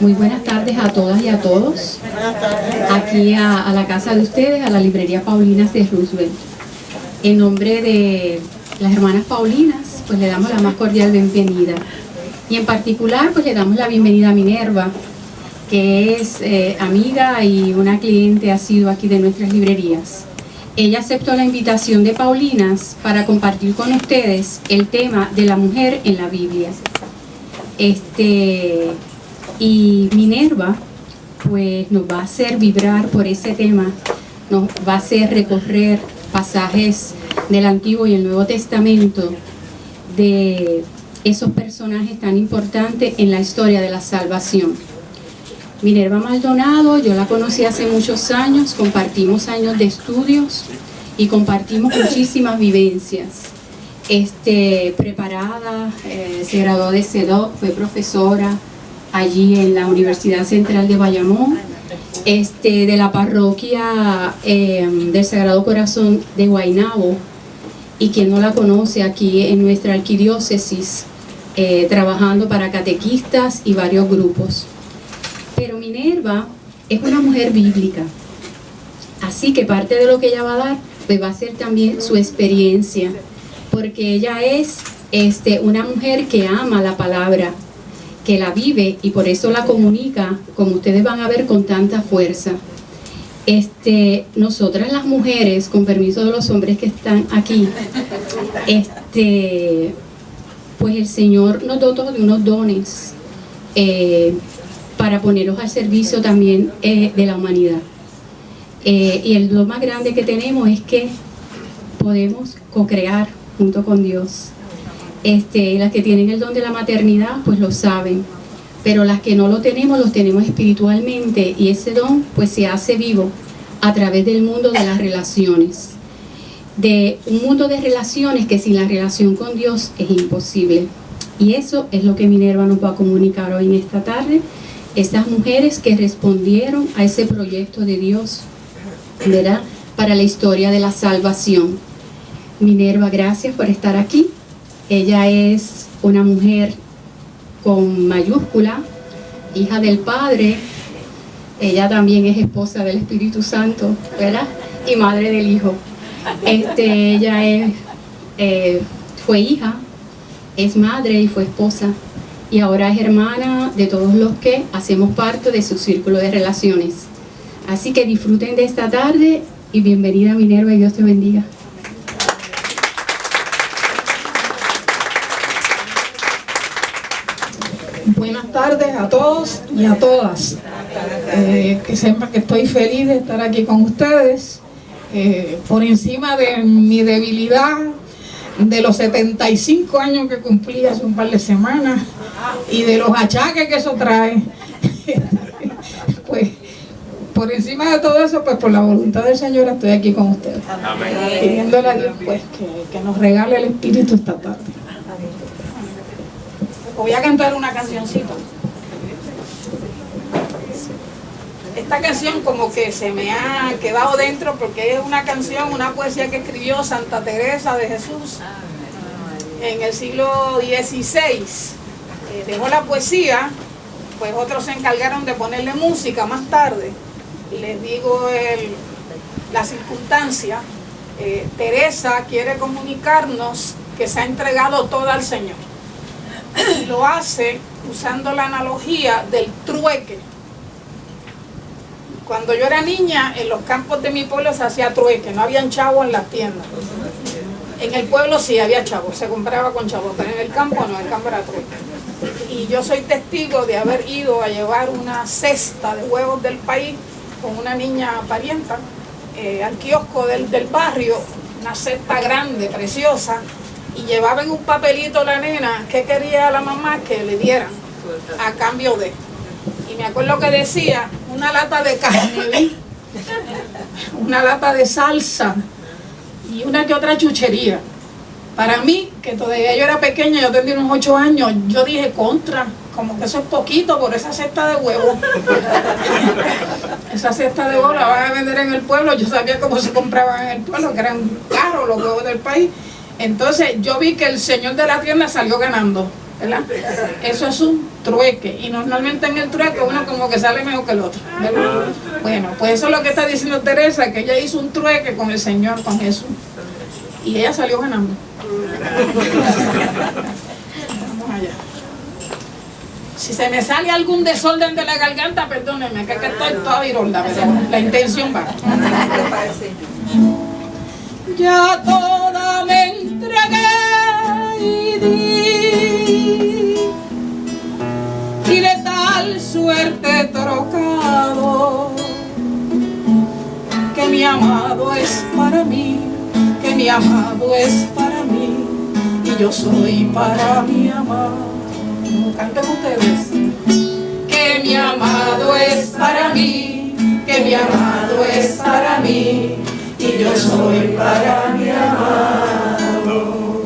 Muy buenas tardes a todas y a todos. Aquí a la casa de ustedes, a la librería Paulinas de Roosevelt. En nombre de las hermanas Paulinas, pues le damos la más cordial bienvenida. Y en particular, pues le damos la bienvenida a Minerva, que es amiga y una cliente asidua aquí de nuestras librerías. Ella aceptó la invitación de Paulinas para compartir con ustedes el tema de la mujer en la Biblia. Y Minerva pues nos va a hacer vibrar por ese tema, nos va a hacer recorrer pasajes del Antiguo y el Nuevo Testamento de esos personajes tan importantes en la historia de la salvación. Minerva Maldonado, yo la conocí hace muchos años, compartimos años de estudios y compartimos muchísimas vivencias. Preparada, se graduó de CEDOC, fue profesora allí en la Universidad Central de Bayamón, de la parroquia del Sagrado Corazón de Guaynabo, y quien no la conoce, aquí en nuestra arquidiócesis, trabajando para catequistas y varios grupos. Pero Minerva es una mujer bíblica, así que parte de lo que ella va a dar pues va a ser también su experiencia, porque ella es una mujer que ama la palabra, que la vive y por eso la comunica, como ustedes van a ver, con tanta fuerza. Nosotras las mujeres, con permiso de los hombres que están aquí, pues el Señor nos dotó de unos dones para ponerlos al servicio también de la humanidad. Y el don más grande que tenemos es que podemos co-crear junto con Dios. Las que tienen el don de la maternidad pues lo saben, pero las que no lo tenemos espiritualmente, y ese don pues se hace vivo a través del mundo de las relaciones, de un mundo de relaciones que sin la relación con Dios es imposible. Y eso es lo que Minerva nos va a comunicar hoy en esta tarde, esas mujeres que respondieron a ese proyecto de Dios, ¿verdad?, para la historia de la salvación. Minerva, gracias por estar aquí. Ella es una mujer con mayúscula, hija del Padre. Ella también es esposa del Espíritu Santo, ¿verdad?, y madre del Hijo. Ella fue hija, es madre y fue esposa, y ahora es hermana de todos los que hacemos parte de su círculo de relaciones. Así que disfruten de esta tarde y bienvenida, Minerva, y Dios te bendiga. Buenas tardes a todos y a todas. Que sepan que estoy feliz de estar aquí con ustedes. Por encima de mi debilidad, de los 75 años que cumplí hace un par de semanas y de los achaques que eso trae, pues por encima de todo eso, pues por la voluntad del Señor estoy aquí con ustedes. Amén. Pidiéndole a Dios pues que nos regale el Espíritu esta tarde. Voy a cantar una cancioncita. Esta canción como que se me ha quedado dentro porque es una canción, una poesía que escribió Santa Teresa de Jesús en el siglo XVI. Dejó la poesía, pues otros se encargaron de ponerle música más tarde. Les digo la circunstancia. Teresa quiere comunicarnos que se ha entregado toda al Señor. Y lo hace usando la analogía del trueque. Cuando yo era niña, en los campos de mi pueblo se hacía trueque, no habían chavos en las tiendas. En el pueblo sí había chavos, se compraba con chavos, pero en el campo no, el campo era trueque. Y yo soy testigo de haber ido a llevar una cesta de huevos del país con una niña parienta al kiosco del barrio, una cesta grande, preciosa, y llevaba en un papelito la nena que quería la mamá que le dieran a cambio de. Y me acuerdo que decía una lata de carne, una lata de salsa y una que otra chuchería. Para mí, que todavía yo era pequeña, yo tenía unos 8 años, yo dije contra, como que eso es poquito por esa cesta de huevos. Esa cesta de huevos la van a vender en el pueblo, yo sabía cómo se compraban en el pueblo, que eran caros los huevos del país. Entonces yo vi que el señor de la tienda salió ganando. ¿verdad? Eso es un trueque, y normalmente en el trueque uno como que sale mejor que el otro, ¿verdad? Bueno, pues eso es lo que está diciendo Teresa, que ella hizo un trueque con el Señor, con Jesús, y ella salió ganando. Vamos allá. Si se me sale algún desorden de la garganta, perdónenme, que estoy toda vironda, pero la intención va. Ya toda me entregué y di, y de tal suerte trocado, que mi amado es para mí, que mi amado es para mí, y yo soy para mi amado. Canten ustedes. Que mi amado es para mí, que mi amado es para mí, y yo soy para mi amado.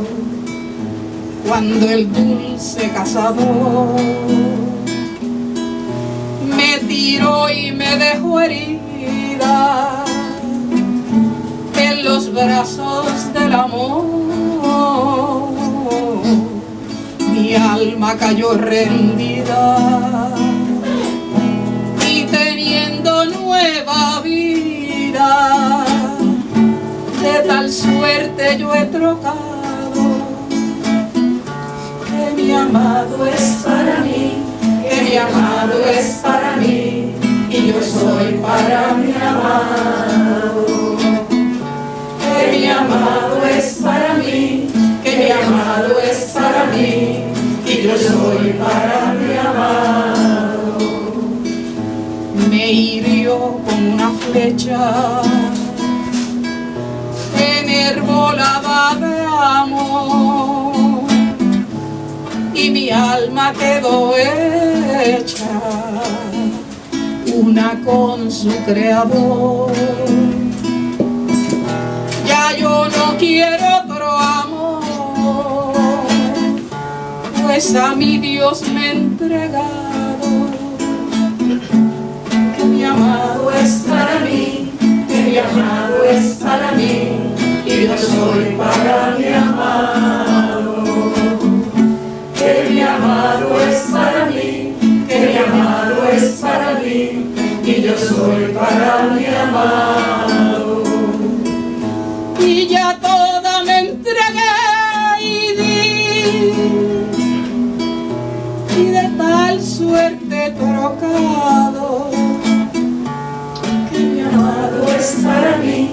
Cuando el dulce cazador me tiró y me dejó herida en los brazos del amor, mi alma cayó rendida, y teniendo nueva vida, de tal suerte yo he trocado, que mi amado es para mí, que mi amado es para mí, y yo soy para mi amado. Que mi amado es para mí, que mi amado es para mí, y yo soy para mi amado. Me hirió con una flecha enarbolada de amor, y mi alma quedó hecha una con su creador. Ya yo no quiero otro amor, pues a mi Dios me he entregado. Que mi amado es para mí, que mi amado es para mí, y yo soy para mi amado. Que mi amado es para mí, que mi amado es para mí, y yo soy para mi amado. Y ya toda me entregué y di, y de tal suerte trocado, que mi amado es para mí,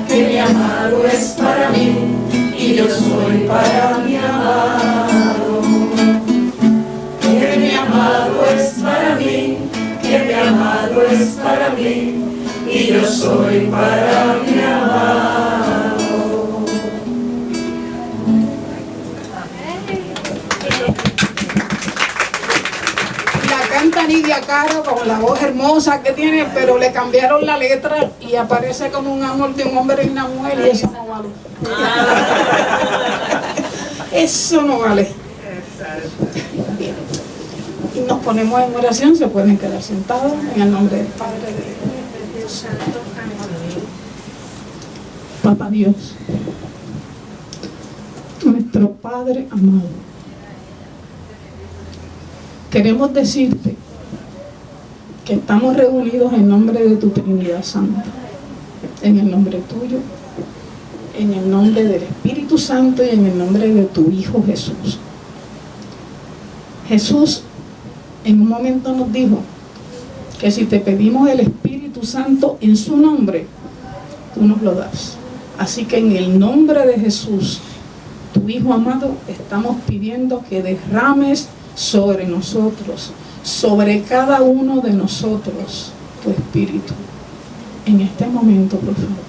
que mi amado es para mí, y yo soy para mi amado. Que mi amado es para mí, que mi amado es para mí, y yo soy para mi amado. La canta Nidia Caro con la voz hermosa que tiene, pero le cambiaron la letra y aparece como un amor de un hombre y una mujer, y eso no vale. Eso no vale. Bien. Y nos ponemos en oración, se pueden quedar sentados en el nombre del Padre, del Hijo y del Espíritu Santo. Papá Dios, nuestro Padre amado, queremos decirte que estamos reunidos en nombre de tu Trinidad Santa, en el nombre tuyo, en el nombre del Espíritu Santo y en el nombre de tu Hijo Jesús. Jesús en un momento nos dijo que si te pedimos el Espíritu Santo en su nombre, tú nos lo das. Así que en el nombre de Jesús, tu Hijo amado, estamos pidiendo que derrames sobre nosotros, sobre cada uno de nosotros, tu Espíritu. En este momento, por favor.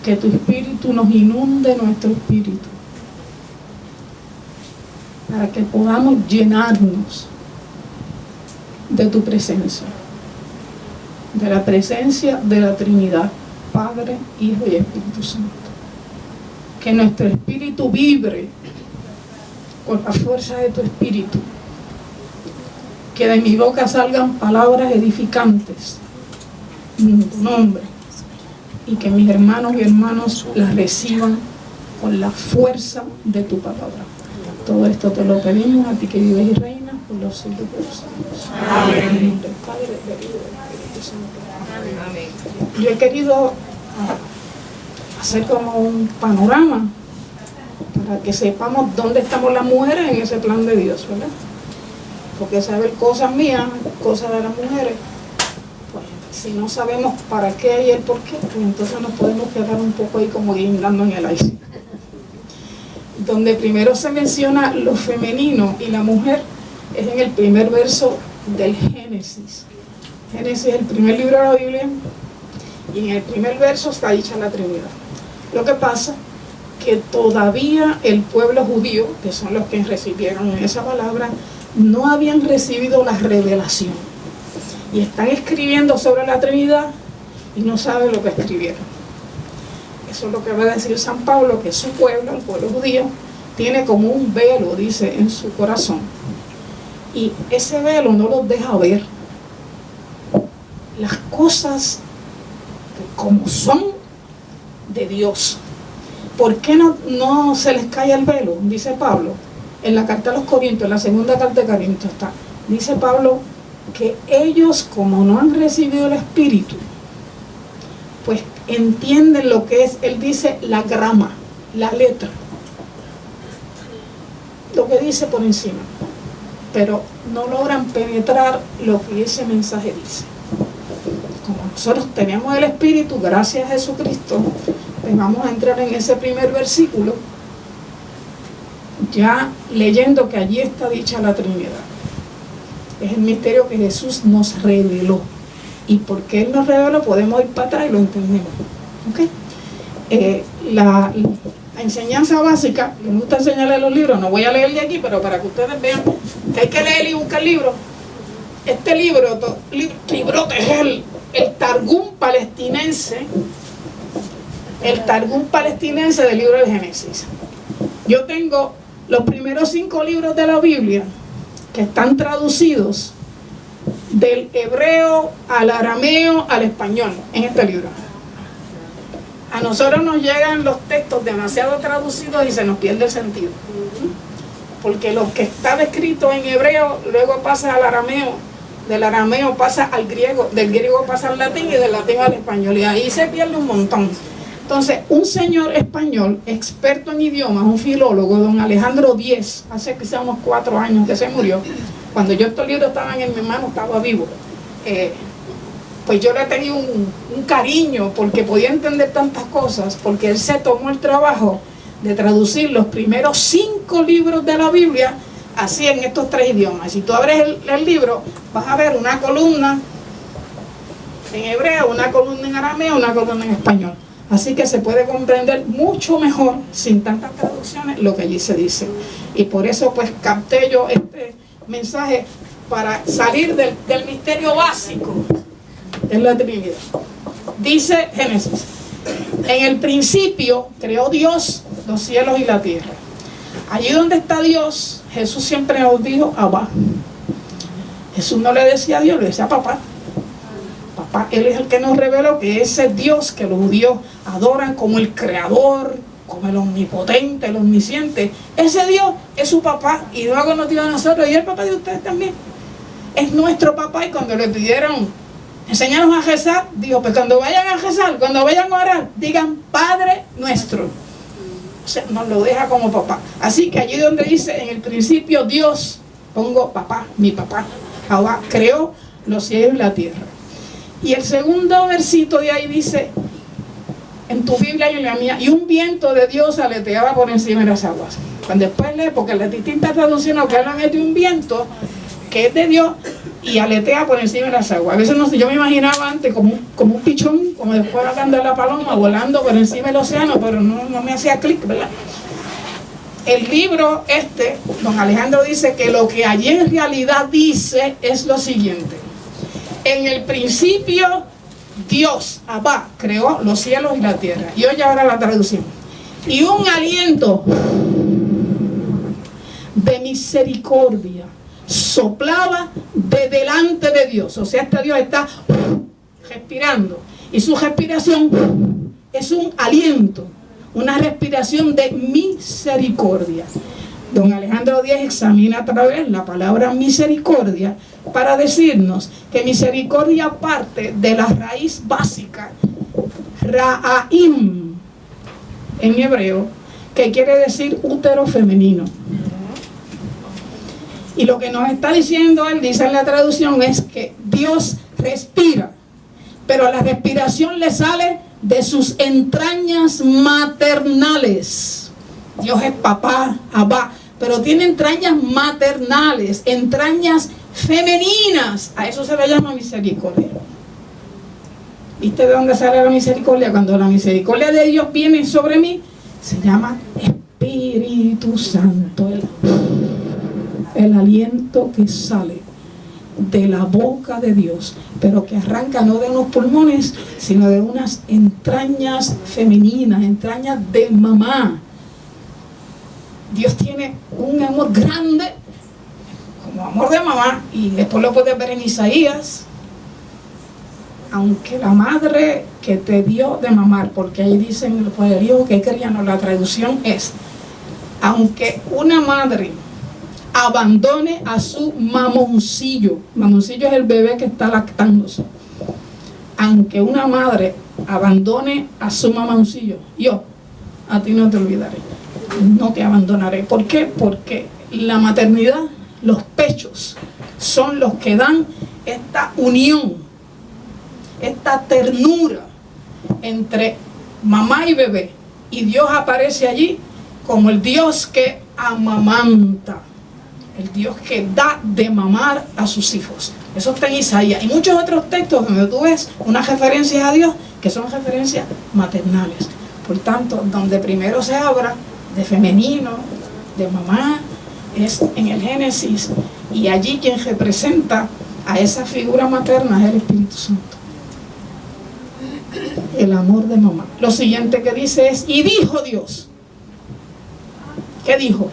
Que tu Espíritu nos inunde nuestro espíritu, para que podamos llenarnos de tu presencia, de la presencia de la Trinidad, Padre, Hijo y Espíritu Santo. Que nuestro espíritu vibre por la fuerza de tu Espíritu. Que de mi boca salgan palabras edificantes en tu nombre, y que mis hermanos y hermanas las reciban con la fuerza de tu palabra. Todo esto te lo pedimos a ti que vives y reinas por los siglos de los siglos. Amén. Del Padre, del Hijo y del Espíritu Santo. Amén. Yo he querido hacer como un panorama para que sepamos dónde estamos las mujeres en ese plan de Dios, ¿verdad? Porque saber cosas mías, cosas de las mujeres, pues si no sabemos para qué y el por qué, pues entonces nos podemos quedar un poco ahí como guindando en el aire. Donde primero se menciona lo femenino y la mujer es en el primer verso del Génesis. Génesis es el primer libro de la Biblia y en el primer verso está dicha la Trinidad. Lo que pasa que todavía el pueblo judío, que son los que recibieron esa palabra, no habían recibido la revelación y están escribiendo sobre la Trinidad y no saben lo que escribieron. Eso es lo que va a decir San Pablo, que su pueblo, el pueblo judío, tiene como un velo, dice, en su corazón. Y ese velo no los deja ver las cosas como son de Dios. ¿Por qué no se les cae el velo? Dice Pablo, en la carta a los Corintios, en la segunda carta de Corintios está. Dice Pablo que ellos, como no han recibido el Espíritu, pues entienden lo que es, él dice, la grama, la letra, lo que dice por encima, pero no logran penetrar lo que ese mensaje dice. Como nosotros tenemos el Espíritu, gracias a Jesucristo, pues vamos a entrar en ese primer versículo, ya leyendo que allí está dicha la Trinidad. Es el misterio que Jesús nos reveló. Y porque Él nos reveló, podemos ir para atrás y lo entendemos. ¿Okay? La enseñanza básica, que me gusta enseñarles los libros, no voy a leer de aquí, pero para que ustedes vean que hay que leer y buscar libros. Este librote es el Targum palestinense, del libro del Génesis. Yo tengo los primeros 5 libros de la Biblia que están traducidos del hebreo al arameo al español en este libro. A nosotros nos llegan los textos demasiado traducidos y se nos pierde el sentido, porque lo que está escrito en hebreo luego pasa al arameo, del arameo pasa al griego, del griego pasa al latín y del latín al español, y ahí se pierde un montón. Entonces, un señor español experto en idiomas, un filólogo, don Alejandro Díez, hace quizá unos 4 años que se murió, cuando yo estos libros estaban en mi mano, estaba vivo, pues yo le tenía un cariño porque podía entender tantas cosas, porque él se tomó el trabajo de traducir los primeros 5 libros de la Biblia así en estos 3 idiomas. Si tú abres el libro, vas a ver una columna en hebreo, una columna en arameo, una columna en español. Así que se puede comprender mucho mejor, sin tantas traducciones, lo que allí se dice. Y por eso pues capté yo este mensaje para salir del misterio básico de la Trinidad. Dice Génesis: en el principio creó Dios los cielos y la tierra. Allí donde está Dios, Jesús siempre nos dijo Abba. Jesús no le decía a Dios, le decía a papá. Papá, Él es el que nos reveló que ese Dios que los judíos adoran como el creador, como el omnipotente, el omnisciente, ese Dios es su papá, y luego nos dio a nosotros, y el papá de ustedes también es nuestro papá. Y cuando le pidieron enséñanos a rezar, dijo, pues cuando vayan a rezar, cuando vayan a orar, digan Padre nuestro. O sea, nos lo deja como papá. Así que allí donde dice en el principio Dios, pongo papá, mi papá, Jehová creó los cielos y la tierra. Y el segundo versito de ahí dice, en tu Biblia y en la mía, y un viento de Dios aleteaba por encima de las aguas. Cuando después lee, porque las distintas traducciones que hablan es de un viento que es de Dios y aletea por encima de las aguas. A veces no sé, yo me imaginaba antes como un pichón, como después hablando de la paloma, volando por encima del océano, pero no me hacía clic, ¿verdad? El libro don Alejandro dice que lo que allí en realidad dice es lo siguiente: en el principio Dios, Abba, creó los cielos y la tierra. Y oye ahora la traducción. Y un aliento de misericordia soplaba de delante de Dios. O sea, este Dios está respirando. Y su respiración es un aliento, una respiración de misericordia. Don Alejandro Díaz examina a través la palabra misericordia para decirnos que misericordia parte de la raíz básica, Ra'aim, en hebreo, que quiere decir útero femenino. Y lo que nos está diciendo él, dice en la traducción, es que Dios respira, pero la respiración le sale de sus entrañas maternales. Dios es papá, Abba, pero tiene entrañas maternales, entrañas femeninas. A eso se le llama misericordia. ¿Viste de dónde sale la misericordia? Cuando la misericordia de Dios viene sobre mí, se llama Espíritu Santo. El aliento que sale de la boca de Dios, pero que arranca no de unos pulmones, sino de unas entrañas femeninas, entrañas de mamá. Dios tiene un amor grande, como amor de mamá, y después lo puedes ver en Isaías. Aunque la madre que te dio de mamar, porque ahí dicen el poderío que querían, o la traducción es, aunque una madre abandone a su mamoncillo es el bebé que está lactándose, aunque una madre abandone a su mamoncillo, yo a ti no te olvidaré, no te abandonaré. ¿Por qué? Porque la maternidad, los pechos, son los que dan esta unión, esta ternura entre mamá y bebé, y Dios aparece allí como el Dios que amamanta, el Dios que da de mamar a sus hijos. Eso está en Isaías y muchos otros textos donde tú ves unas referencias a Dios que son referencias maternales. Por tanto, donde primero se habla de femenino, de mamá, es en el Génesis, y allí quien representa a esa figura materna es el Espíritu Santo. El amor de mamá. Lo siguiente que dice es, y dijo Dios. ¿Qué dijo?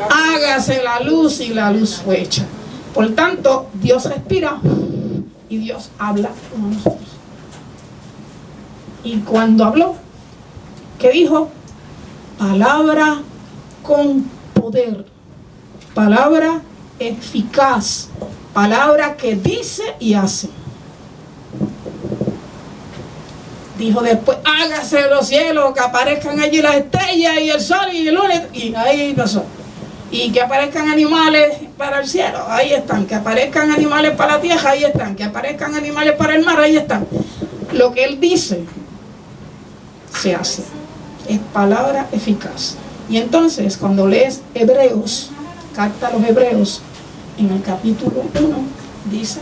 Hágase la luz, y la luz fue hecha. Por tanto, Dios respira y Dios habla con nosotros. Y cuando habló, ¿qué dijo? Palabra con poder, palabra eficaz, palabra que dice y hace. Dijo después, hágase los cielos, que aparezcan allí las estrellas y el sol y el lunes, y ahí no son. Y que aparezcan animales para el cielo, ahí están. Que aparezcan animales para la tierra, ahí están. Que aparezcan animales para el mar, ahí están. Lo que él dice, se hace. Es palabra eficaz. Y entonces, cuando lees Hebreos, carta a los Hebreos, en el capítulo 1, dice,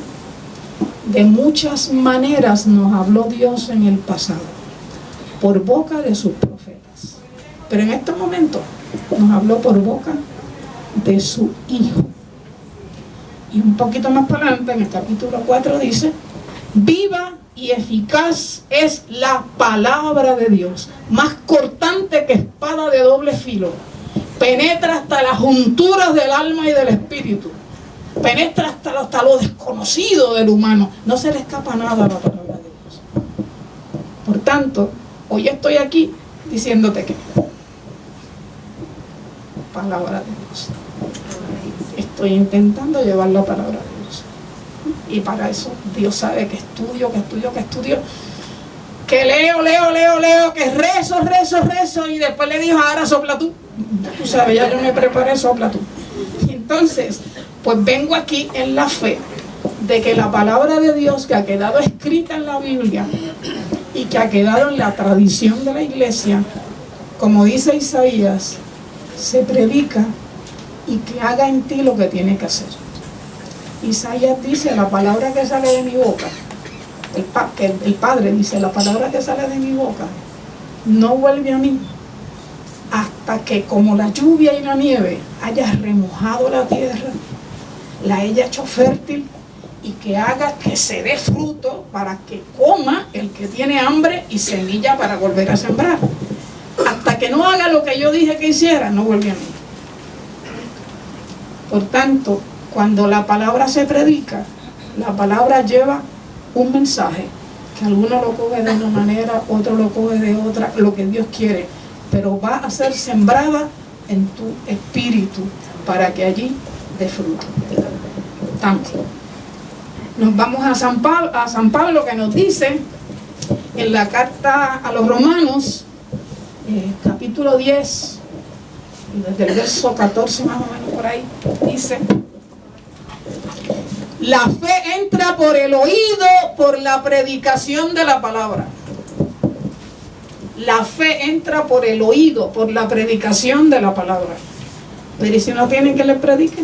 de muchas maneras nos habló Dios en el pasado, por boca de sus profetas. Pero en este momento nos habló por boca de su Hijo. Y un poquito más para adelante, en el capítulo 4 dice, viva y eficaz es la palabra de Dios, más cortante que espada de doble filo, penetra hasta las junturas del alma y del espíritu, penetra hasta lo desconocido del humano, no se le escapa nada a la palabra de Dios. Por tanto, hoy estoy aquí diciéndote que palabra de Dios. Estoy intentando llevar la palabra de Dios. Y para eso Dios sabe que estudio, que leo, que rezo, y después le dijo, ahora sopla tú. Tú sabes, ya yo me preparé, sopla tú. Entonces, pues vengo aquí en la fe de que la palabra de Dios que ha quedado escrita en la Biblia y que ha quedado en la tradición de la iglesia, como dice Isaías, se predica y que haga en ti lo que tiene que hacer. Isaías dice, la palabra que sale de mi boca, el Padre dice, la palabra que sale de mi boca no vuelve a mí hasta que, como la lluvia y la nieve, haya remojado la tierra, la haya hecho fértil y que haga que se dé fruto para que coma el que tiene hambre y semilla para volver a sembrar. Hasta que no haga lo que yo dije que hiciera, no vuelve a mí. Por tanto, cuando la palabra se predica, la palabra lleva un mensaje, que algunos lo coge de una manera, otro lo coge de otra, lo que Dios quiere, pero va a ser sembrada en tu espíritu para que allí dé fruto. Tanto. Nos vamos a San Pablo, que nos dice en la carta a los Romanos, capítulo 10, desde el verso 14 más o menos por ahí, dice: la fe entra por el oído, por la predicación de la palabra. La fe entra por el oído, por la predicación de la palabra. Pero ¿y si no tienen que les predique?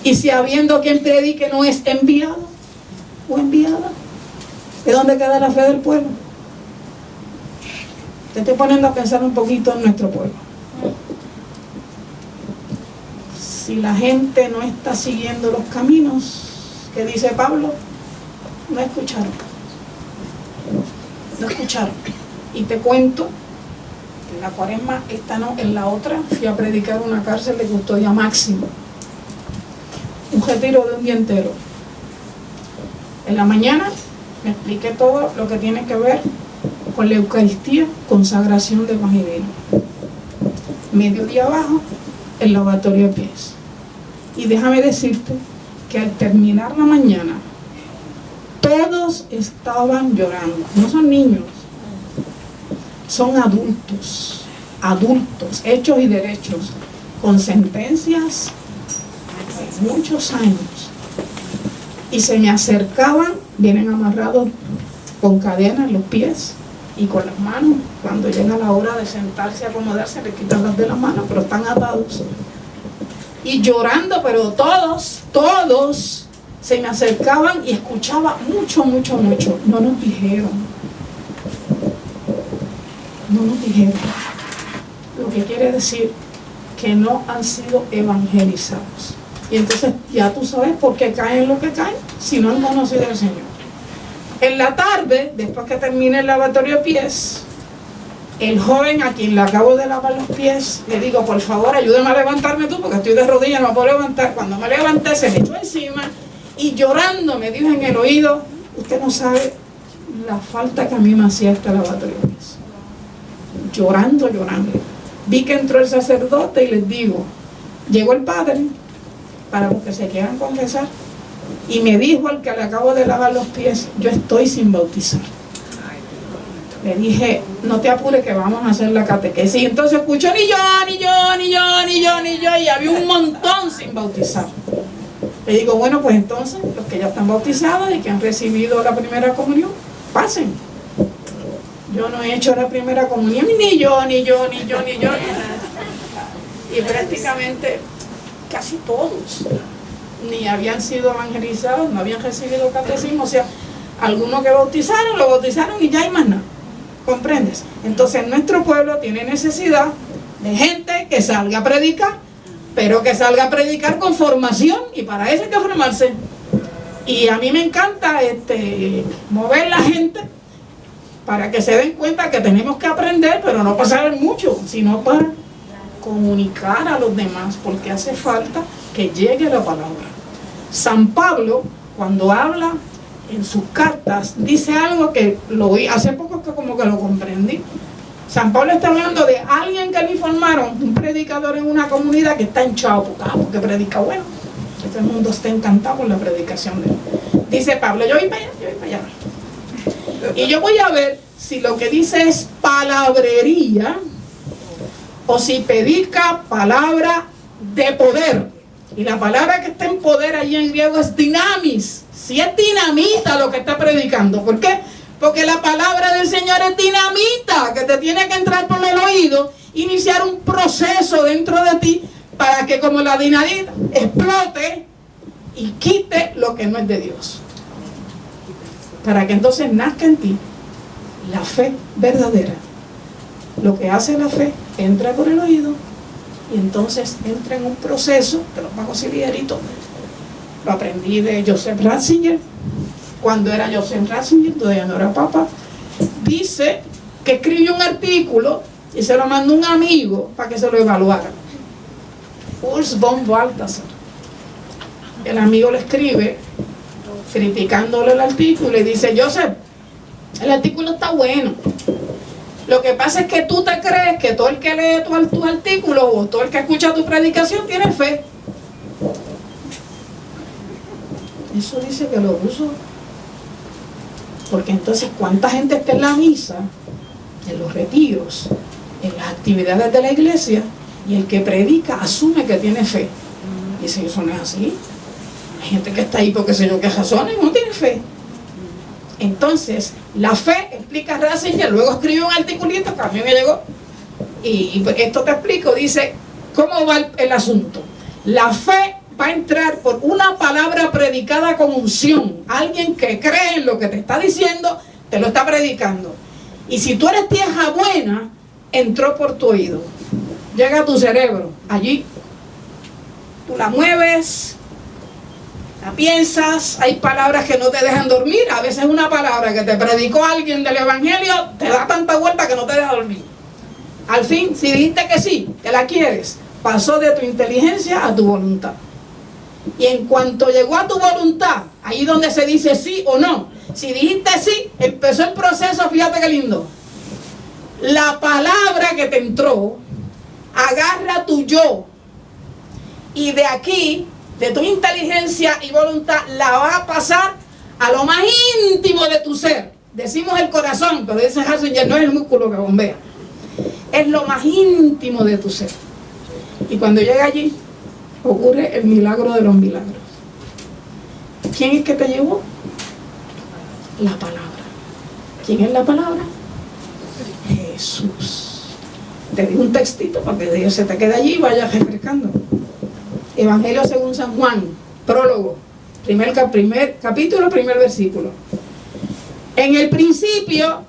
¿Y si habiendo quien predique no es enviado o enviada? ¿De dónde queda la fe del pueblo? Te estoy poniendo a pensar un poquito en nuestro pueblo. Si la gente no está siguiendo los caminos que dice Pablo, no escucharon. No escucharon. Y te cuento, en la Cuaresma, esta no, en la otra, fui a predicar una cárcel de custodia máxima. Un retiro de un día entero. En la mañana me expliqué todo lo que tiene que ver con la Eucaristía, consagración de Evangelio. Mediodía abajo, el lavatorio de pies. Y déjame decirte que al terminar la mañana, todos estaban llorando. No son niños, son adultos, hechos y derechos, con sentencias de muchos años. Y se me acercaban, vienen amarrados con cadenas en los pies y con las manos. Cuando llega la hora de sentarse y acomodarse, le quitan las de las manos, pero están atados. Y llorando, pero todos se me acercaban y escuchaba mucho. No nos dijeron. Lo que quiere decir que no han sido evangelizados. Y entonces ya tú sabes por qué caen lo que caen, si no han conocido al Señor. En la tarde, después que termine el lavatorio de pies, el joven a quien le acabo de lavar los pies, le digo: por favor, ayúdame a levantarme tú, porque estoy de rodillas, no me puedo levantar. Cuando me levanté, se me echó encima y llorando me dijo en el oído: usted no sabe la falta que a mí me hacía este lavatorio de pies. Llorando. Vi que entró el sacerdote y les digo: llegó el padre para los que se quieran confesar, y me dijo al que le acabo de lavar los pies: yo estoy sin bautizar. Le dije: no te apures, que vamos a hacer la catequesis. Y entonces escuchó ni yo, y había un montón sin bautizar. Le digo: bueno, pues entonces los que ya están bautizados y que han recibido la primera comunión, pasen. Yo no he hecho la primera comunión, ni yo. Y prácticamente casi todos ni habían sido evangelizados, no habían recibido catecismo. O sea, algunos que bautizaron, lo bautizaron y ya hay más nada. ¿Comprendes? Entonces nuestro pueblo tiene necesidad de gente que salga a predicar, pero que salga a predicar con formación, y para eso hay que formarse. Y a mí me encanta mover la gente para que se den cuenta que tenemos que aprender, pero no para saber mucho, sino para comunicar a los demás, porque hace falta que llegue la palabra. San Pablo, cuando habla en sus cartas, dice algo que lo oí hace poco, que como que lo comprendí. San Pablo está hablando de alguien que le informaron, un predicador en una comunidad que está hinchado porque predica bueno. Todo el mundo está encantado con la predicación de él. Dice Pablo: yo voy para allá. Y yo voy a ver si lo que dice es palabrería o si predica palabra de poder. Y la palabra que está en poder allí en griego es dinamis. Si es dinamita lo que está predicando. ¿Por qué? Porque la palabra del Señor es dinamita, que te tiene que entrar por el oído, iniciar un proceso dentro de ti para que, como la dinamita, explote y quite lo que no es de Dios. Para que entonces nazca en ti la fe verdadera. Lo que hace la fe, entra por el oído y entonces entra en un proceso de los magos auxiliaritos. Lo aprendí de Joseph Ratzinger, cuando era Joseph Ratzinger, todavía no era papa. Dice que escribió un artículo y se lo mandó un amigo para que se lo evaluara. Urs von Balthasar. El amigo le escribe criticándole el artículo y dice: Joseph, el artículo está bueno, Lo que pasa es que tú te crees que todo el que lee tus artículos o todo el que escucha tu predicación tiene fe. Eso dice que lo uso. Porque entonces, ¿cuánta gente está en la misa, en los retiros, en las actividades de la iglesia, y el que predica asume que tiene fe? Y dice, eso no es así. Hay gente que está ahí porque se yo que razona y no tiene fe. Entonces, la fe, explica Ratzinger, luego escribió un articulito que a mí me llegó, y esto te explico, dice, ¿cómo va el asunto? La fe va a entrar por una palabra predicada con unción. Alguien que cree en lo que te está diciendo, te lo está predicando. Y si tú eres tierra buena, entró por tu oído. Llega a tu cerebro. Allí tú la mueves, la piensas. Hay palabras que no te dejan dormir. A veces una palabra que te predicó alguien del evangelio te da tanta vuelta que no te deja dormir. Al fin, si dijiste que sí, que la quieres, pasó de tu inteligencia a tu voluntad. Y en cuanto llegó a tu voluntad, ahí donde se dice sí o no, si dijiste sí, empezó el proceso. Fíjate qué lindo. La palabra que te entró agarra tu yo, y de aquí, de tu inteligencia y voluntad, la va a pasar a lo más íntimo de tu ser. Decimos el corazón, pero dice Ratzinger, no es el músculo que bombea, es lo más íntimo de tu ser. Y cuando llega allí, ocurre el milagro de los milagros. ¿Quién es que te llevó? La palabra. ¿Quién es la palabra? Jesús. Te di un textito para que Dios se te quede allí y vaya refrescando. Evangelio según San Juan, prólogo, primer capítulo, primer versículo. En el principio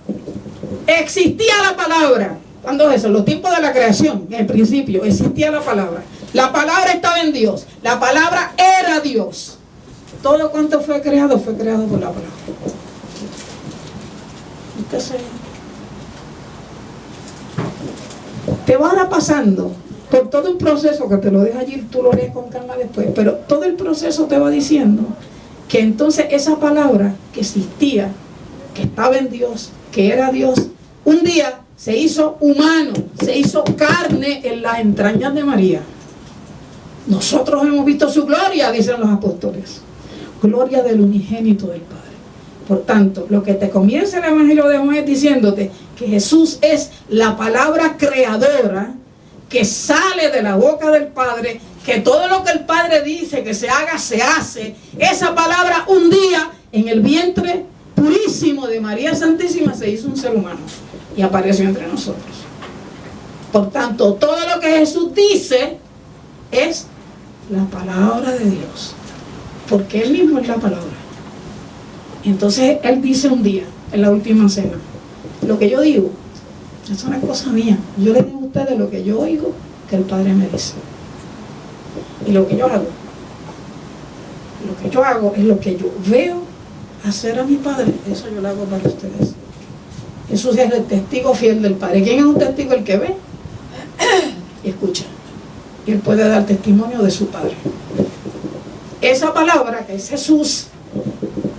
existía la palabra. ¿Cuándo es eso? Los tiempos de la creación. En el principio existía la palabra. La palabra estaba en Dios. La palabra era Dios. Todo cuanto fue creado por la palabra. Entonces, te van a pasando por todo un proceso que te lo deja allí, tú lo lees con calma después, pero todo el proceso te va diciendo que entonces esa palabra que existía, que estaba en Dios, que era Dios, un día se hizo humano, se hizo carne en las entrañas de María. Nosotros hemos visto su gloria, dicen los apóstoles. Gloria del unigénito del Padre. Por tanto, lo que te comienza el Evangelio de Juan es diciéndote que Jesús es la palabra creadora que sale de la boca del Padre, que todo lo que el Padre dice que se haga, se hace. Esa palabra un día en el vientre purísimo de María Santísima se hizo un ser humano y apareció entre nosotros. Por tanto, todo lo que Jesús dice es la palabra de Dios, porque Él mismo es la palabra. Entonces Él dice un día, en la última cena, lo que yo digo, eso no es cosa mía. Yo les digo a ustedes lo que yo oigo que el Padre me dice. Y lo que yo hago es lo que yo veo hacer a mi Padre. Eso yo lo hago para ustedes. Jesús es el testigo fiel del Padre. ¿Quién es un testigo? El que ve y escucha. Y Él puede dar testimonio de su Padre. Esa palabra que es Jesús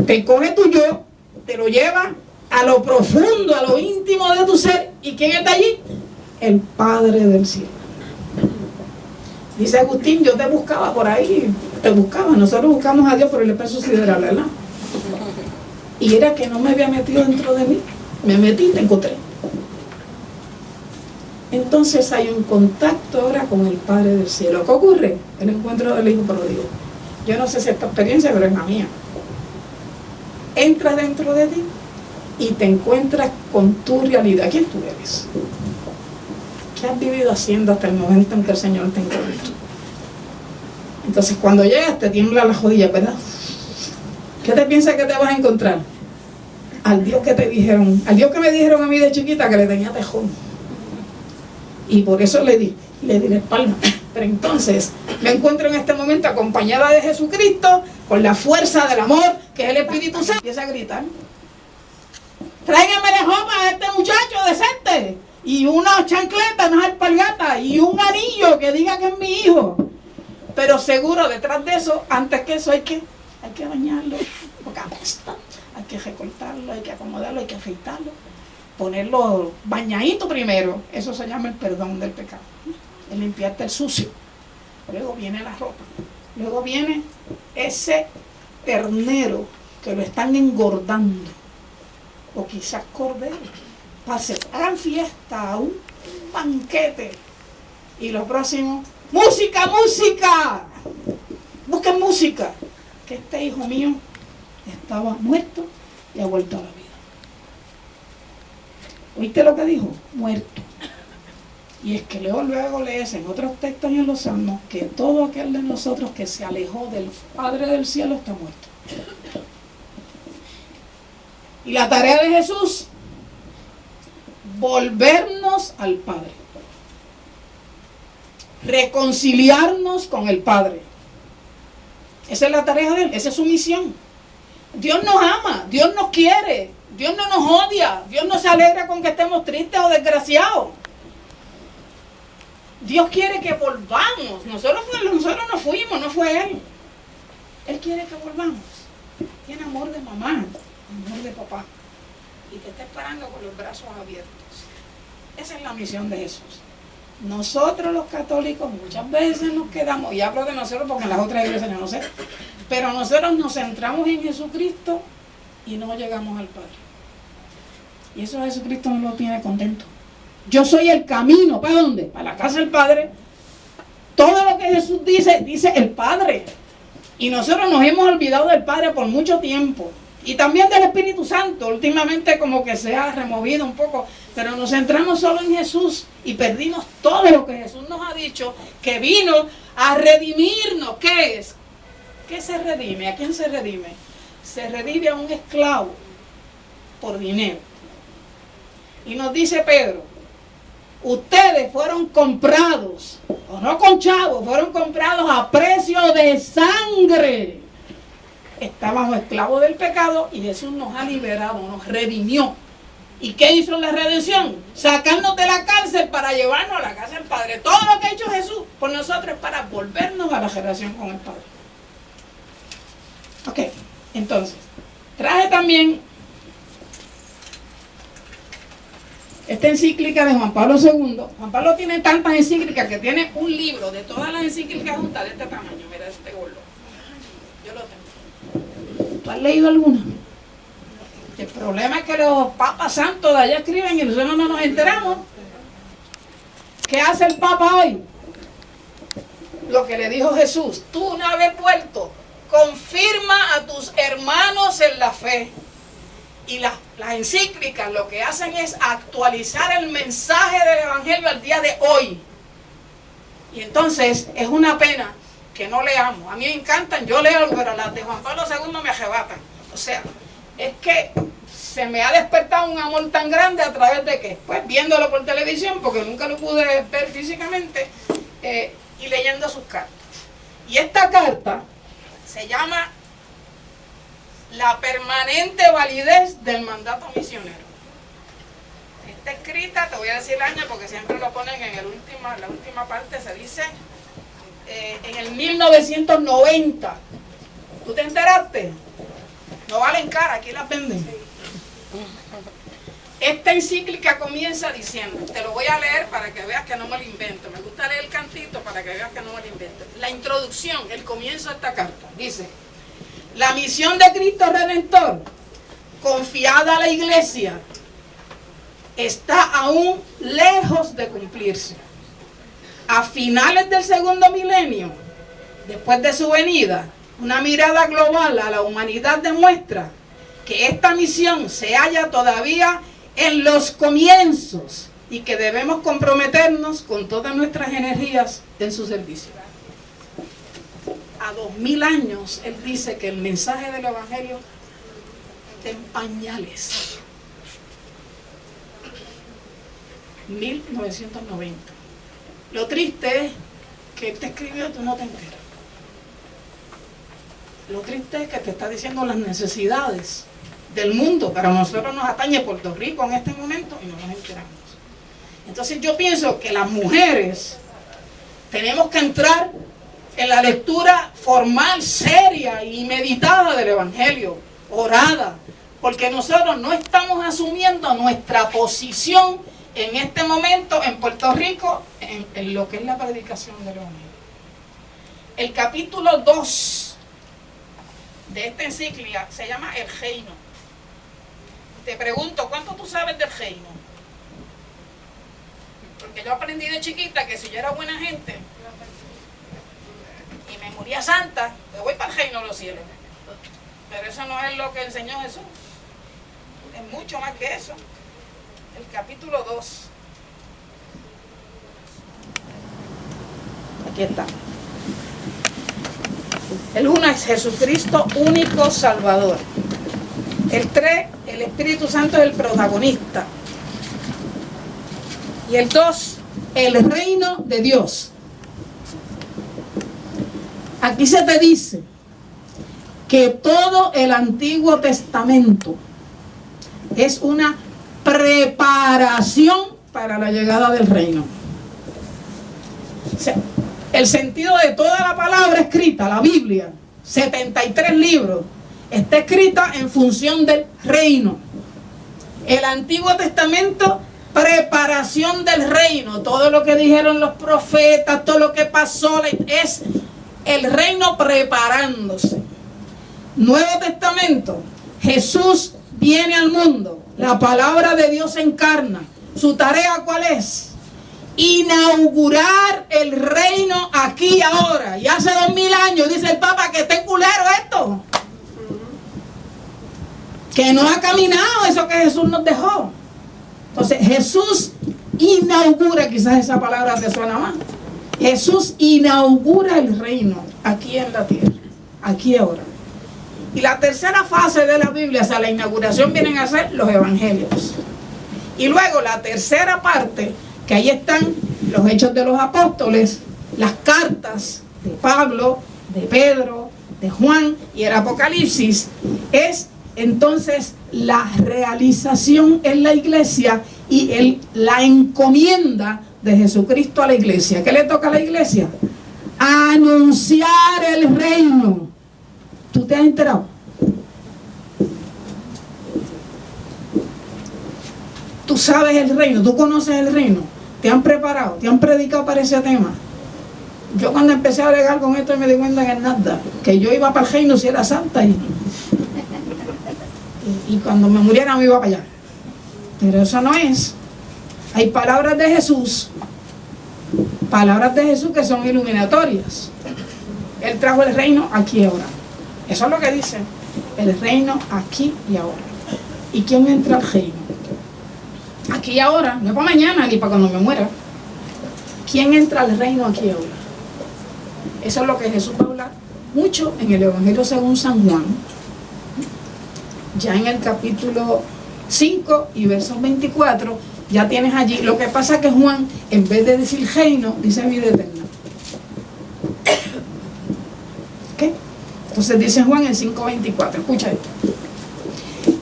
te coge tu yo, te lo lleva a lo profundo, a lo íntimo de tu ser. ¿Y quién está allí? El Padre del cielo. Dice Agustín, yo te buscaba por ahí, te buscaba. Nosotros buscamos a Dios por el espejo sideral, ¿verdad? Y era que no me había metido dentro de mí. Me metí y te encontré. Entonces hay un contacto ahora con el Padre del cielo. ¿Qué ocurre? El encuentro del Hijo pródigo. Yo no sé si esta experiencia, pero es la mía. Entras dentro de ti y te encuentras con tu realidad. ¿Quién tú eres? ¿Qué has vivido haciendo hasta el momento en que el Señor te encuentra? Entonces cuando llegas te tiembla la rodilla, ¿verdad? ¿Qué te piensas que te vas a encontrar? Al Dios que te dijeron, al Dios que me dijeron a mí de chiquita que le tenía tejón. Y por eso le di la espalda. Pero entonces me encuentro en este momento acompañada de Jesucristo, con la fuerza del amor, que es el Espíritu Santo. Empieza a gritar: tráiganme de ropa a este muchacho decente, y una chancleta, unas alpargatas, y un anillo que diga que es mi hijo. Pero seguro detrás de eso, antes que eso hay que bañarlo, porque apesta. Hay que recortarlo, hay que acomodarlo, hay que afeitarlo. ponerlo bañadito primero, eso se llama el perdón del pecado, el limpiarte el sucio. Luego viene la ropa, luego viene ese ternero que lo están engordando, o quizás cordero, para hacer, hagan fiesta, un banquete. Y lo próximo, música, música, busquen música, que este hijo mío estaba muerto y ha vuelto a la vida. ¿Oíste lo que dijo? Muerto. Y es que luego lees en otros textos y en los salmos que todo aquel de nosotros que se alejó del Padre del cielo está muerto. Y la tarea de Jesús, volvernos al Padre, reconciliarnos con el Padre. Esa es la tarea de Él, esa es su misión. Dios nos ama, Dios nos quiere, Dios no nos odia, Dios no se alegra con que estemos tristes o desgraciados. Dios quiere que volvamos. Nosotros no fuimos, no fue Él. Él quiere que volvamos. Tiene amor de mamá, amor de papá, y te está esperando con los brazos abiertos. Esa es la misión de Jesús. Nosotros los católicos muchas veces nos quedamos, y hablo de nosotros porque en las otras iglesias no sé, pero nosotros nos centramos en Jesucristo y no llegamos al Padre. Y eso Jesucristo no lo tiene contento. Yo soy el camino, ¿para dónde? Para la casa del Padre. Todo lo que Jesús dice, dice el Padre. Y nosotros nos hemos olvidado del Padre por mucho tiempo. Y también del Espíritu Santo. Últimamente como que se ha removido un poco. Pero nos centramos solo en Jesús y perdimos todo lo que Jesús nos ha dicho, que vino a redimirnos. ¿Qué es? ¿Qué se redime? ¿A quién se redime? Se redime a un esclavo por dinero. Y nos dice Pedro, ustedes fueron comprados, o no con chavos, fueron comprados a precio de sangre. Estábamos esclavos del pecado y Jesús nos ha liberado, nos redimió. ¿Y qué hizo la redención? Sacarnos de la cárcel para llevarnos a la casa del Padre. Todo lo que ha hecho Jesús por nosotros es para volvernos a la relación con el Padre. Ok, entonces, traje también esta encíclica de Juan Pablo II. Juan Pablo tiene tantas encíclicas que tiene un libro de todas las encíclicas juntas de este tamaño. Mira este gordo. Yo lo tengo. ¿Tú has leído alguna? El problema es que los papas santos de allá escriben y nosotros no nos enteramos. ¿Qué hace el Papa hoy? Lo que le dijo Jesús. Tú, una vez vuelto, confirma a tus hermanos en la fe. Y las encíclicas lo que hacen es actualizar el mensaje del Evangelio al día de hoy. Y entonces es una pena que no leamos. A mí me encantan, yo leo, pero las de Juan Pablo II me arrebatan. O sea, es que se me ha despertado un amor tan grande a través de que, pues viéndolo por televisión, porque nunca lo pude ver físicamente, y leyendo sus cartas. Y esta carta se llama La permanente validez del mandato misionero. Está escrita, te voy a decir el año porque siempre lo ponen en la última parte, se dice en el 1990. ¿Tú te enteraste? No valen cara, aquí las venden. Esta encíclica comienza diciendo, te lo voy a leer para que veas que no me lo invento. Me gusta leer el cantito para que veas que no me lo invento. La introducción, el comienzo de esta carta, dice: la misión de Cristo Redentor, confiada a la iglesia, está aún lejos de cumplirse. A finales del segundo milenio, después de su venida, una mirada global a la humanidad demuestra que esta misión se halla todavía en los comienzos y que debemos comprometernos con todas nuestras energías en su servicio. A 2000 años, él dice que el mensaje del Evangelio está en pañales. 1990. Lo triste es que él te escribió y tú no te enteras. Lo triste es que te está diciendo las necesidades del mundo, pero a nosotros nos atañe Puerto Rico en este momento y no nos enteramos. Entonces yo pienso que las mujeres tenemos que entrar en la lectura formal, seria y meditada del Evangelio, orada, porque nosotros no estamos asumiendo nuestra posición en este momento en Puerto Rico en lo que es la predicación del Evangelio. El capítulo 2 de esta encíclica se llama El Reino. Te pregunto, ¿cuánto tú sabes del reino? Porque yo aprendí de chiquita que si yo era buena gente y me moría santa, me voy para el reino de los cielos. Pero eso no es lo que enseñó Jesús. Es mucho más que eso. El capítulo 2. Aquí está. El 1 es Jesucristo, único Salvador. El 3, el Espíritu Santo es el protagonista. Y el 2, el reino de Dios. Aquí se te dice que todo el Antiguo Testamento es una preparación para la llegada del reino. O sea, el sentido de toda la palabra escrita, la Biblia, 73 libros, está escrita en función del reino. El Antiguo Testamento, preparación del reino. Todo lo que dijeron los profetas, todo lo que pasó, es el reino preparándose. Nuevo Testamento, Jesús viene al mundo. La palabra de Dios se encarna. ¿Su tarea cuál es? Inaugurar el reino aquí y ahora. Y hace 2000 años dice el Papa que está en culero esto, que no ha caminado eso que Jesús nos dejó. Entonces Jesús inaugura, quizás esa palabra te suena más, Jesús inaugura el reino aquí en la tierra, aquí y ahora. Y la tercera fase de la Biblia, o sea, la inauguración, vienen a ser los evangelios. Y luego la tercera parte, que ahí están los hechos de los apóstoles, las cartas de Pablo, de Pedro, de Juan y el Apocalipsis, es entonces la realización en la iglesia y la encomienda de Jesucristo a la iglesia. ¿Qué le toca a la iglesia? Anunciar el reino. ¿Tú te has enterado? Tú sabes el reino, tú conoces el reino, te han preparado, te han predicado para ese tema. Yo cuando empecé a bregar con esto me di cuenta que es nada, que yo iba para el reino si era santa y cuando me muriera me iba para allá. Pero eso no es. Hay palabras de Jesús que son iluminatorias. Él trajo el reino aquí y ahora. Eso es lo que dice, el reino aquí y ahora. ¿Y quién entra al reino? Aquí y ahora, no es para mañana ni para cuando me muera. ¿Quién entra al reino aquí y ahora? Eso es lo que Jesús va a hablar mucho en el Evangelio según San Juan, ya en el capítulo 5 y versos 24, ya tienes allí. Lo que pasa es que Juan, en vez de decir reino, dice vida eterna. ¿Qué? Entonces dice Juan en 5:24, escucha esto.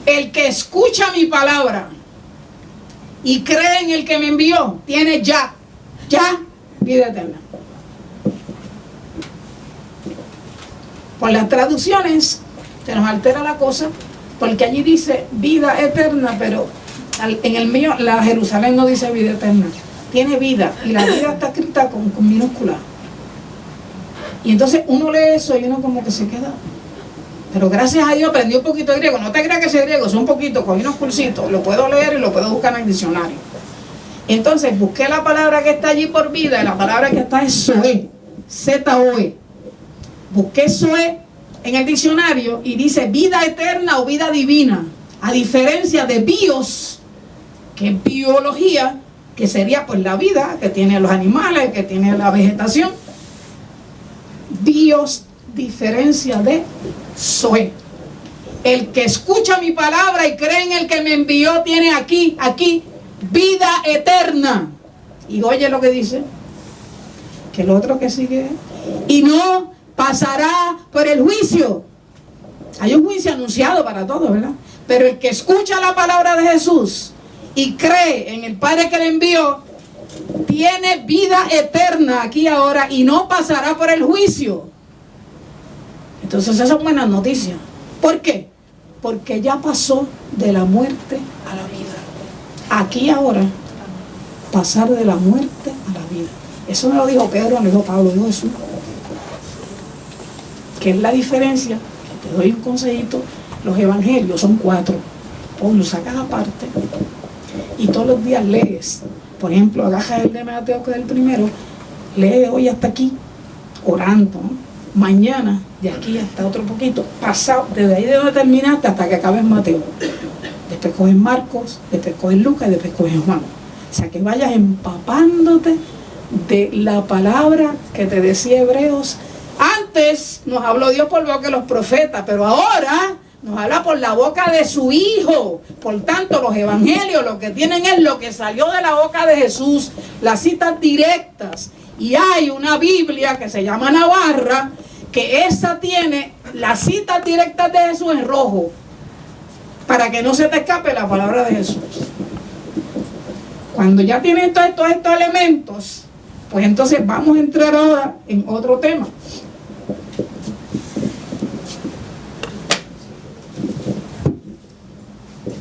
El que escucha mi palabra y cree en el que me envió, tiene ya vida eterna. Por las traducciones se nos altera la cosa, porque allí dice vida eterna, pero en el mío, la Jerusalén no dice vida eterna, tiene vida, y la vida está escrita con minúscula. Y entonces uno lee eso y uno como que se queda. Pero gracias a Dios aprendí un poquito de griego. No te creas que ese griego, son un poquito, con unos cursitos, lo puedo leer y lo puedo buscar en el diccionario. Entonces busqué la palabra que está allí por vida, y la palabra que está es Zoe, Z-O-E. Busqué Zoe en el diccionario y dice vida eterna o vida divina, a diferencia de bios, que es biología, que sería pues la vida que tienen los animales, que tiene la vegetación. Bios, diferencia de Zoe. El que escucha mi palabra y cree en el que me envió tiene aquí vida eterna. Y oye lo que dice, que el otro que sigue, y no pasará por el juicio. Hay un juicio anunciado para todos, ¿verdad? Pero el que escucha la palabra de Jesús y cree en el Padre que le envió, tiene vida eterna aquí ahora y no pasará por el juicio. Entonces esas son buenas noticias. ¿Por qué? porque ya pasó de la muerte a la vida. Aquí ahora, pasar de la muerte a la vida. Eso no lo dijo Pedro, no lo dijo Pablo, lo dijo Jesús. ¿Qué es la diferencia? Que te doy un consejito. Los evangelios son 4. O los sacas aparte y todos los días lees. Por ejemplo, agarra el de Mateo, que es el primero, lee hoy hasta aquí, orando, ¿no? Mañana, de aquí hasta otro poquito, pasado, desde ahí de donde terminaste hasta que acabes Mateo. Después coges Marcos, después coges Lucas y después coges Juan. O sea, que vayas empapándote de la palabra que te decía Hebreos. Antes nos habló Dios por boca de los profetas, pero ahora nos habla por la boca de su Hijo. Por tanto, los evangelios lo que tienen es lo que salió de la boca de Jesús, las citas directas. Y hay una Biblia que se llama Navarra, que esa tiene las citas directas de Jesús en rojo, para que no se te escape la palabra de Jesús. Cuando ya tienes todos estos elementos, pues entonces vamos a entrar ahora en otro tema.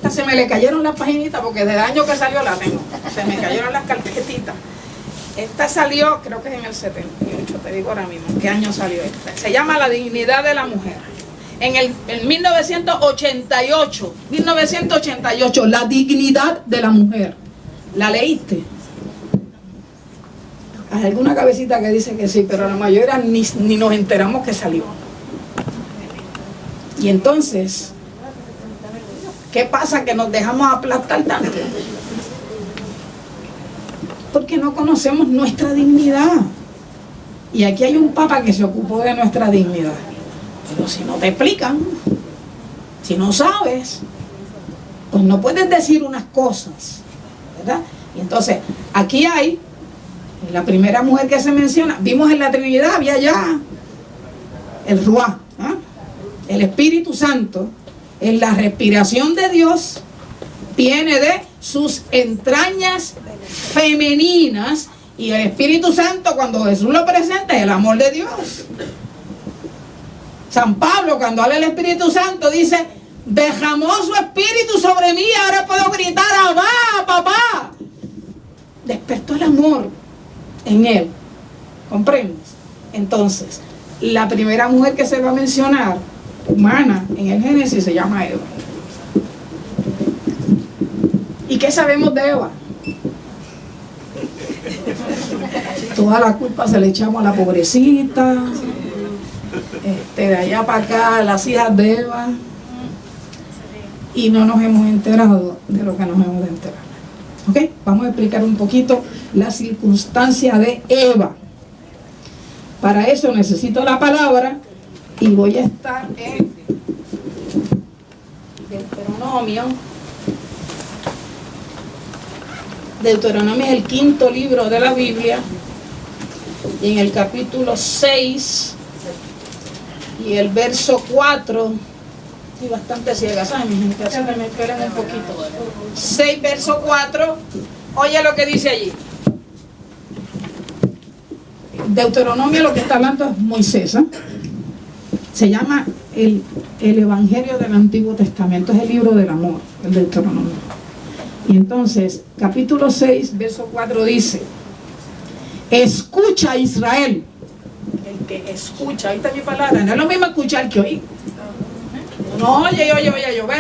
Se me le cayeron las paginitas porque desde el año que salió la tengo. Se me cayeron las carpetitas. Esta salió, creo que es en el 78, te digo ahora mismo. ¿Qué año salió esta? Se llama La dignidad de la mujer. En 1988, La dignidad de la mujer. ¿La leíste? Hay alguna cabecita que dice que sí, pero la mayoría ni nos enteramos que salió. Y entonces, ¿qué pasa? Que nos dejamos aplastar tanto. Porque no conocemos nuestra dignidad. Y aquí hay un papa que se ocupó de nuestra dignidad. Pero si no te explican, si no sabes, pues no puedes decir unas cosas, ¿verdad? Y entonces, aquí hay, la primera mujer que se menciona, vimos en la Trinidad, había ya el Ruá, ¿eh? El Espíritu Santo, en la respiración de Dios, viene de sus entrañas femeninas, y el Espíritu Santo, cuando Jesús lo presenta, es el amor de Dios. San Pablo, cuando habla del Espíritu Santo, dice: derramó su espíritu sobre mí, ahora puedo gritar Abba, papá. Despertó el amor en él. ¿Comprendes? Entonces, la primera mujer que se va a mencionar, humana, en el Génesis, se llama Eva. ¿Y qué sabemos de Eva? Toda la culpa se le echamos a la pobrecita, de allá para acá, las hijas de Eva, y no nos hemos enterado de lo que nos hemos de enterar. ¿Ok? Vamos a explicar un poquito la circunstancia de Eva. Para eso necesito la palabra y voy a estar en Deuteronomio. Deuteronomio es el 5.º libro de la Biblia, y en el capítulo 6 y el verso 4, y bastante ciega, ¿saben, mi gente? Así que me esperen un poquito. 6, verso 4, oye lo que dice allí. Deuteronomio, lo que está hablando es Moisés, ¿eh? Se llama el Evangelio del Antiguo Testamento, es el libro del amor, el Deuteronomio. Y entonces, capítulo 6, verso 4 dice: escucha, Israel. El que escucha, ahí está mi palabra, no es lo mismo escuchar que oír. No, oye,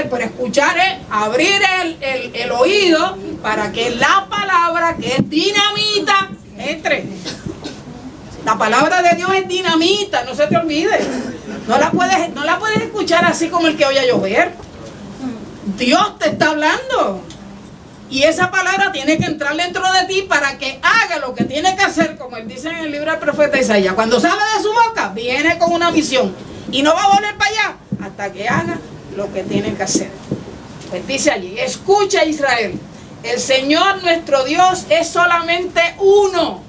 pero escuchar es abrir el oído para que la palabra, que es dinamita, entre. La palabra de Dios es dinamita, no se te olvide. No la puedes escuchar así como el que oye llover. Dios te está hablando. Y esa palabra tiene que entrar dentro de ti para que haga lo que tiene que hacer, como él dice en el libro del profeta Isaías. Cuando sale de su boca, viene con una misión. Y no va a volver para allá hasta que haga lo que tiene que hacer. Pues dice allí: escucha, Israel, el Señor nuestro Dios es solamente uno.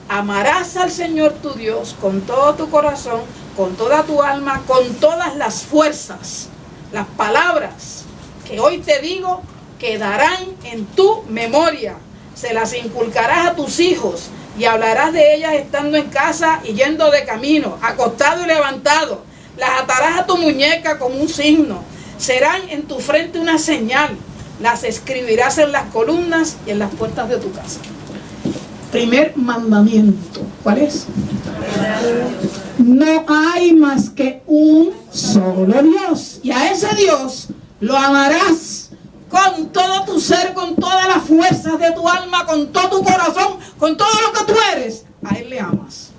Amarás al Señor tu Dios con todo tu corazón, con toda tu alma, con todas las fuerzas. Las palabras que hoy te digo quedarán en tu memoria. Se las inculcarás a tus hijos y hablarás de ellas estando en casa y yendo de camino, acostado y levantado. las atarás a tu muñeca como un signo, serán en tu frente una señal, las escribirás en las columnas y en las puertas de tu casa. Primer mandamiento, ¿cuál es? No hay más que un solo Dios, y a ese Dios lo amarás con todo tu ser, con todas las fuerzas de tu alma, con todo tu corazón, con todo lo que tú eres. A Él le amas.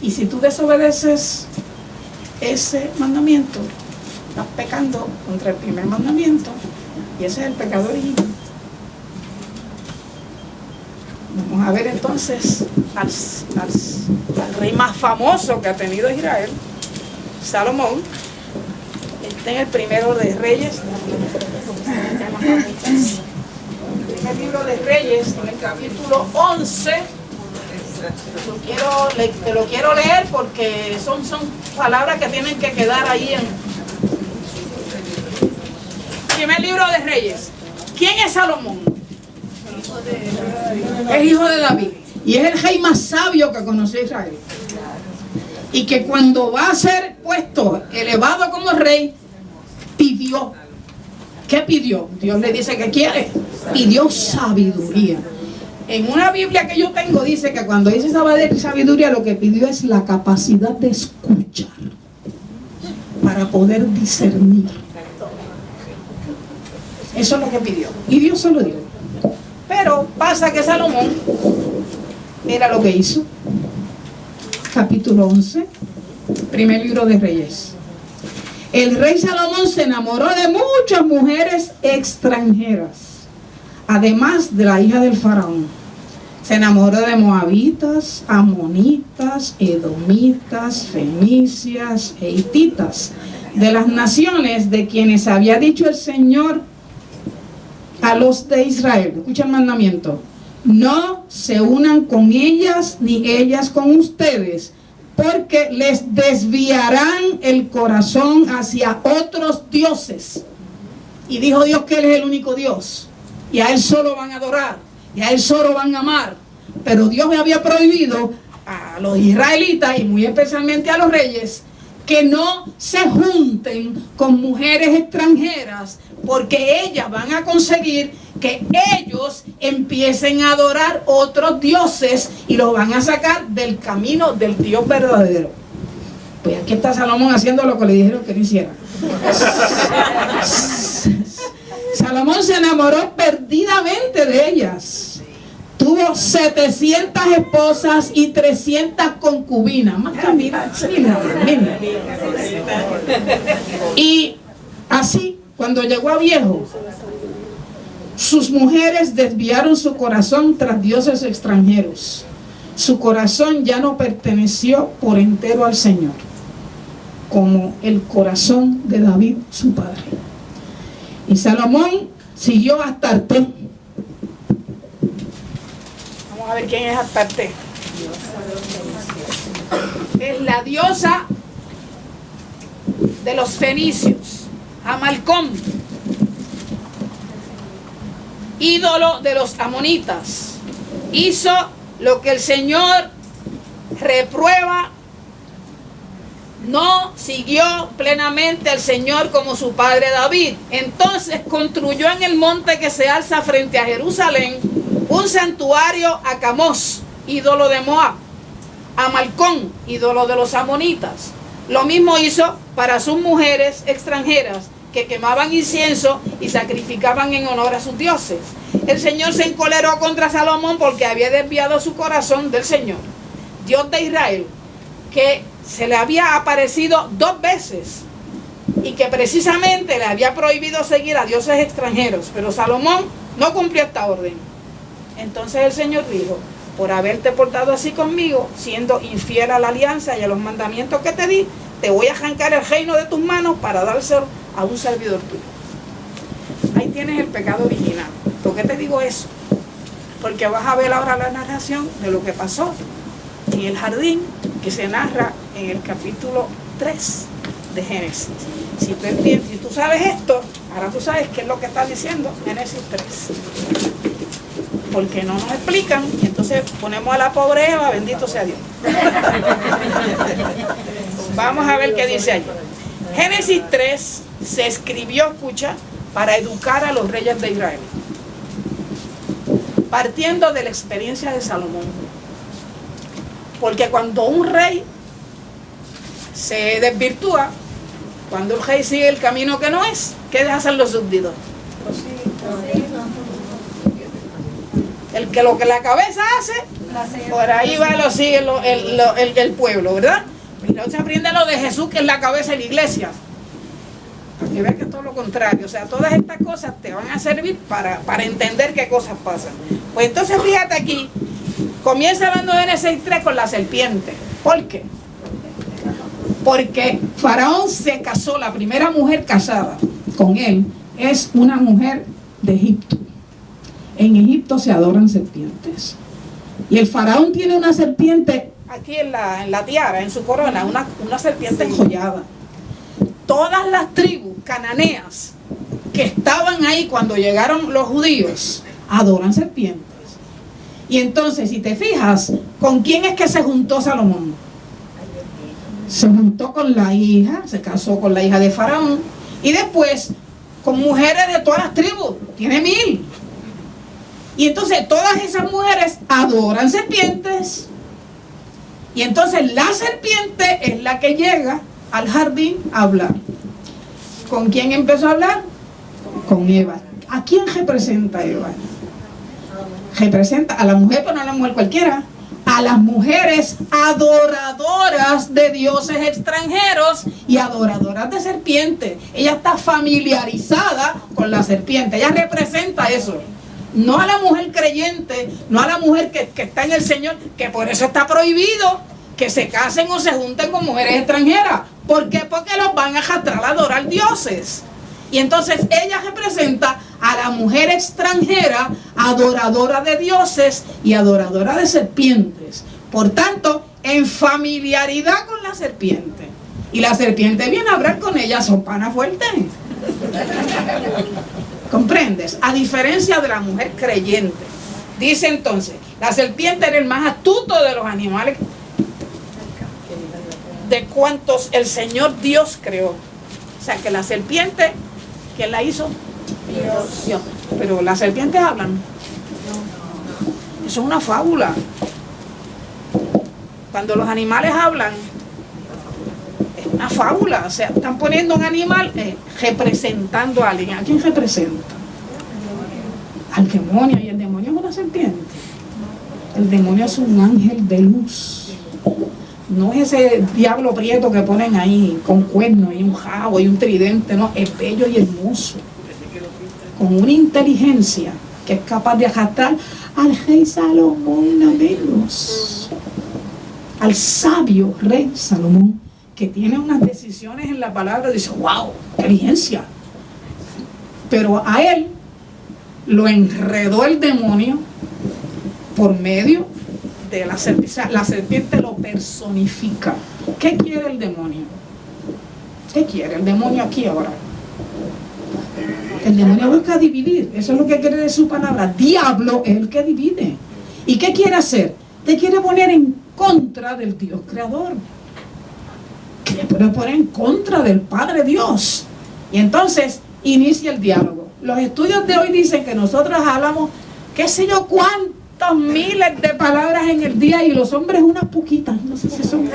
Y si tú desobedeces ese mandamiento, estás pecando contra el primer mandamiento, y ese es el pecado original. Vamos a ver entonces al rey más famoso que ha tenido Israel, Salomón. Está en el primero de Reyes, el primer libro de Reyes, en el capítulo 11. Te lo quiero leer porque son palabras que tienen que quedar ahí en el primer libro de Reyes. ¿Quién es Salomón? Es hijo de David. Y es el rey más sabio que conoció Israel. Y que cuando va a ser puesto, elevado como rey, pidió. ¿Qué pidió? Dios le dice que quiere. Pidió sabiduría. En una Biblia que yo tengo dice que cuando dice sabiduría, lo que pidió es la capacidad de escuchar para poder discernir. Eso es lo que pidió. Y Dios se lo dio. Pero pasa que Salomón, mira lo que hizo. Capítulo 11, primer libro de Reyes. El rey Salomón se enamoró de muchas mujeres extranjeras, además de la hija del faraón. Se enamoró de moabitas, amonitas, edomitas, fenicias e hititas, de las naciones de quienes había dicho el Señor a los de Israel. Escucha el mandamiento: no se unan con ellas ni ellas con ustedes, porque les desviarán el corazón hacia otros dioses. Y dijo Dios que Él es el único Dios, y a Él solo van a adorar, y a Él solo van a amar. Pero Dios me había prohibido a los israelitas, y muy especialmente a los reyes, que no se junten con mujeres extranjeras, porque ellas van a conseguir que ellos empiecen a adorar otros dioses y los van a sacar del camino del Dios verdadero. Pues aquí está Salomón haciendo lo que le dijeron que no hiciera. Salomón se enamoró perdidamente de ellas. Tuvo 700 esposas y 300 concubinas. Más que mira. Y así, cuando llegó a viejo, sus mujeres desviaron su corazón tras dioses extranjeros. Su corazón ya no perteneció por entero al Señor, como el corazón de David, su padre. Y Salomón siguió a Astarte. Vamos a ver quién es Astarte. Es la diosa de los fenicios, Amalcón, ídolo de los amonitas. Hizo lo que el Señor reprueba. No siguió plenamente al Señor como su padre David. Entonces construyó en el monte que se alza frente a Jerusalén un santuario a Camós, ídolo de Moab, a Malcón, ídolo de los amonitas. Lo mismo hizo para sus mujeres extranjeras que quemaban incienso y sacrificaban en honor a sus dioses. El Señor se encoleró contra Salomón porque había desviado su corazón del Señor, Dios de Israel, que se le había aparecido 2 veces y que precisamente le había prohibido seguir a dioses extranjeros. Pero Salomón no cumplió esta orden. Entonces el Señor dijo: por haberte portado así conmigo, siendo infiel a la alianza y a los mandamientos que te di, te voy a arrancar el reino de tus manos para dárselo a un servidor tuyo. Ahí tienes el pecado original. ¿Por qué te digo eso? Porque vas a ver ahora la narración de lo que pasó en el jardín, que se narra en el capítulo 3 de Génesis. Si tú entiendes, si tú sabes esto, ahora tú sabes qué es lo que está diciendo Génesis 3. Porque no nos explican, y entonces ponemos a la pobre Eva, bendito sea Dios. Vamos a ver qué dice allí. Génesis 3 se escribió, escucha, para educar a los reyes de Israel, partiendo de la experiencia de Salomón. Porque cuando un rey se desvirtúa, cuando el rey sigue el camino que no es, ¿qué hacen los súbditos? El que lo que la cabeza hace, por ahí va, lo sigue el pueblo, ¿verdad? Y no se aprende lo de Jesús, que es la cabeza de la iglesia. Para que veas que es todo lo contrario. O sea, todas estas cosas te van a servir para entender qué cosas pasan. Pues entonces fíjate aquí, comienza hablando de Génesis 3 con la serpiente. ¿Por qué? Porque Faraón se casó, la primera mujer casada con él es una mujer de Egipto. En Egipto se adoran serpientes. Y el faraón tiene una serpiente aquí en la tiara, en su corona, una serpiente enjollada. Todas las tribus cananeas que estaban ahí cuando llegaron los judíos adoran serpientes. Y entonces, si te fijas, ¿con quién es que se juntó Salomón? Se juntó con la hija, se casó con la hija de Faraón, y después con mujeres de todas las tribus, tiene 1000. Y entonces todas esas mujeres adoran serpientes. Y entonces la serpiente es la que llega al jardín a hablar. ¿Con quién empezó a hablar? Con Eva. ¿A quién representa Eva? Representa a la mujer, pero no a la mujer cualquiera. A las mujeres adoradoras de dioses extranjeros y adoradoras de serpientes. Ella está familiarizada con la serpiente. Ella representa eso. No a la mujer creyente, no a la mujer que está en el Señor, que por eso está prohibido que se casen o se junten con mujeres extranjeras. ¿Por qué? Porque los van a arrastrar a adorar dioses. Y entonces ella representa a la mujer extranjera, adoradora de dioses y adoradora de serpientes. Por tanto, en familiaridad con la serpiente. Y la serpiente viene a hablar con ella, son panas fuertes. ¿Comprendes? A diferencia de la mujer creyente. Dice entonces, la serpiente era el más astuto de los animales de cuantos el Señor Dios creó. O sea que la serpiente, ¿quién la hizo? Dios. Pero las serpientes hablan. Eso es una fábula. Cuando los animales hablan, es una fábula. O sea, están poniendo un animal representando a alguien. ¿A quién representa? Al demonio. Y el demonio es una serpiente. El demonio es un ángel de luz. No es ese diablo prieto que ponen ahí con cuernos y un jabo y un tridente. No, es bello y hermoso, con una inteligencia que es capaz de arrastrar al rey Salomón, no menos, al sabio rey Salomón, que tiene unas decisiones en la palabra. Dice, wow, inteligencia. Pero a él lo enredó el demonio por medio de la serpiente. La serpiente lo personifica. ¿Qué quiere el demonio? ¿Qué quiere el demonio aquí ahora? El demonio busca dividir. Eso es lo que quiere decir su palabra. Diablo es el que divide. ¿Y qué quiere hacer? Te quiere poner en contra del Dios creador. Quiere poner en contra del Padre Dios. Y entonces inicia el diálogo. Los estudios de hoy dicen que nosotros hablamos, qué sé yo cuántos miles de palabras en el día, y los hombres unas poquitas. No sé si son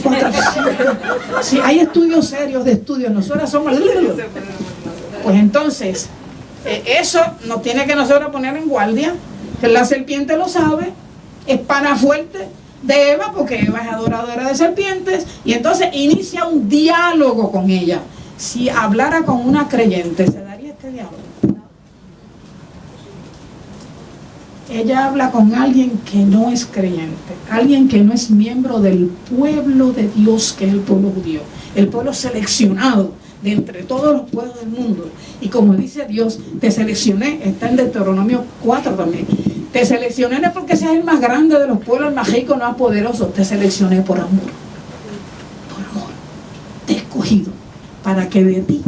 cuántas. Si hay estudios serios de estudios, nosotros somos... Pues entonces, eso nos tiene que nosotros poner en guardia, que la serpiente lo sabe, es pana fuerte de Eva, porque Eva es adoradora de serpientes, y entonces inicia un diálogo con ella. Si hablara con una creyente, ¿se daría este diálogo? Ella habla con alguien que no es creyente, alguien que no es miembro del pueblo de Dios, que es el pueblo judío, el pueblo seleccionado de entre todos los pueblos del mundo. Y como dice Dios, te seleccioné, está en Deuteronomio 4 también, te seleccioné no porque seas el más grande de los pueblos, el más rico, el más poderoso, te seleccioné por amor, te he escogido para que de ti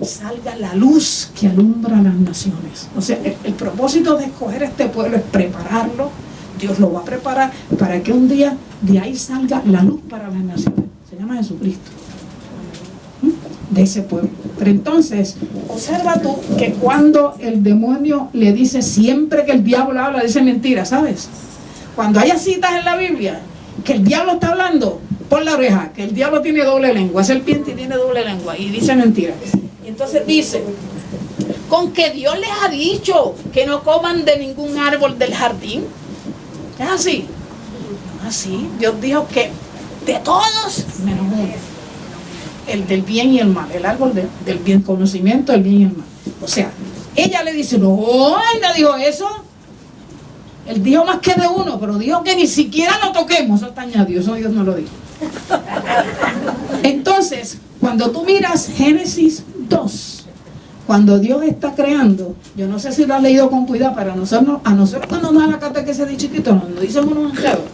salga la luz que alumbra a las naciones. O sea, el propósito de escoger este pueblo es prepararlo. Dios lo va a preparar para que un día de ahí salga la luz para las naciones. Se llama llama Jesucristo. De ese pueblo. Pero entonces, observa tú que cuando el demonio le dice, siempre que el diablo habla, dice mentira, ¿sabes? Cuando haya citas en la Biblia que el diablo está hablando, pon la oreja, que el diablo tiene doble lengua, es serpiente y tiene doble lengua, y dice mentira. Y entonces dice, con que Dios les ha dicho que no coman de ningún árbol del jardín. ¿Es así? No es así. Dios dijo que de todos menos uno, el del bien y el mal, el árbol del bien, conocimiento del bien y el mal. O sea, ella le dice, no, él no dijo eso. Él dijo más que de uno, pero dijo que ni siquiera lo toquemos. Eso está añadido, eso Dios no lo dijo. Entonces, cuando tú miras Génesis 2, cuando Dios está creando, yo no sé si lo has leído con cuidado, pero a nosotros cuando nos da la catequesis de chiquito, nos dicen unos enredos,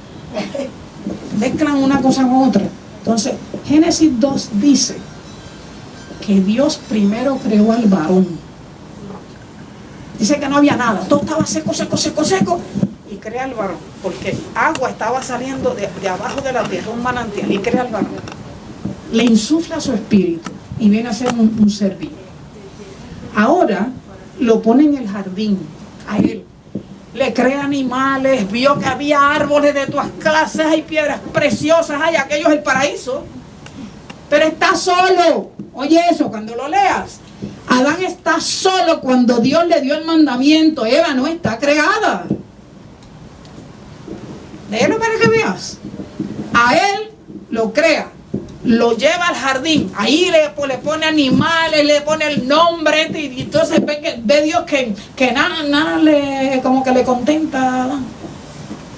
mezclan una cosa con otra. Entonces, Génesis 2 dice que Dios primero creó al varón. Dice que no había nada, todo estaba seco, y crea al varón, porque agua estaba saliendo de abajo de la tierra, un manantial, y crea al varón. Le insufla su espíritu y viene a ser un ser vivo. Ahora lo pone en el jardín, a él. Le crea animales, vio que había árboles de todas clases, hay piedras preciosas, hay aquello es el paraíso. Pero está solo. Oye eso, cuando lo leas. Adán está solo cuando Dios le dio el mandamiento. Eva no está creada. Léelo para que veas. A él lo crea, lo lleva al jardín, ahí le pone animales, le pone el nombre, y entonces ve Dios que nada como que le contenta.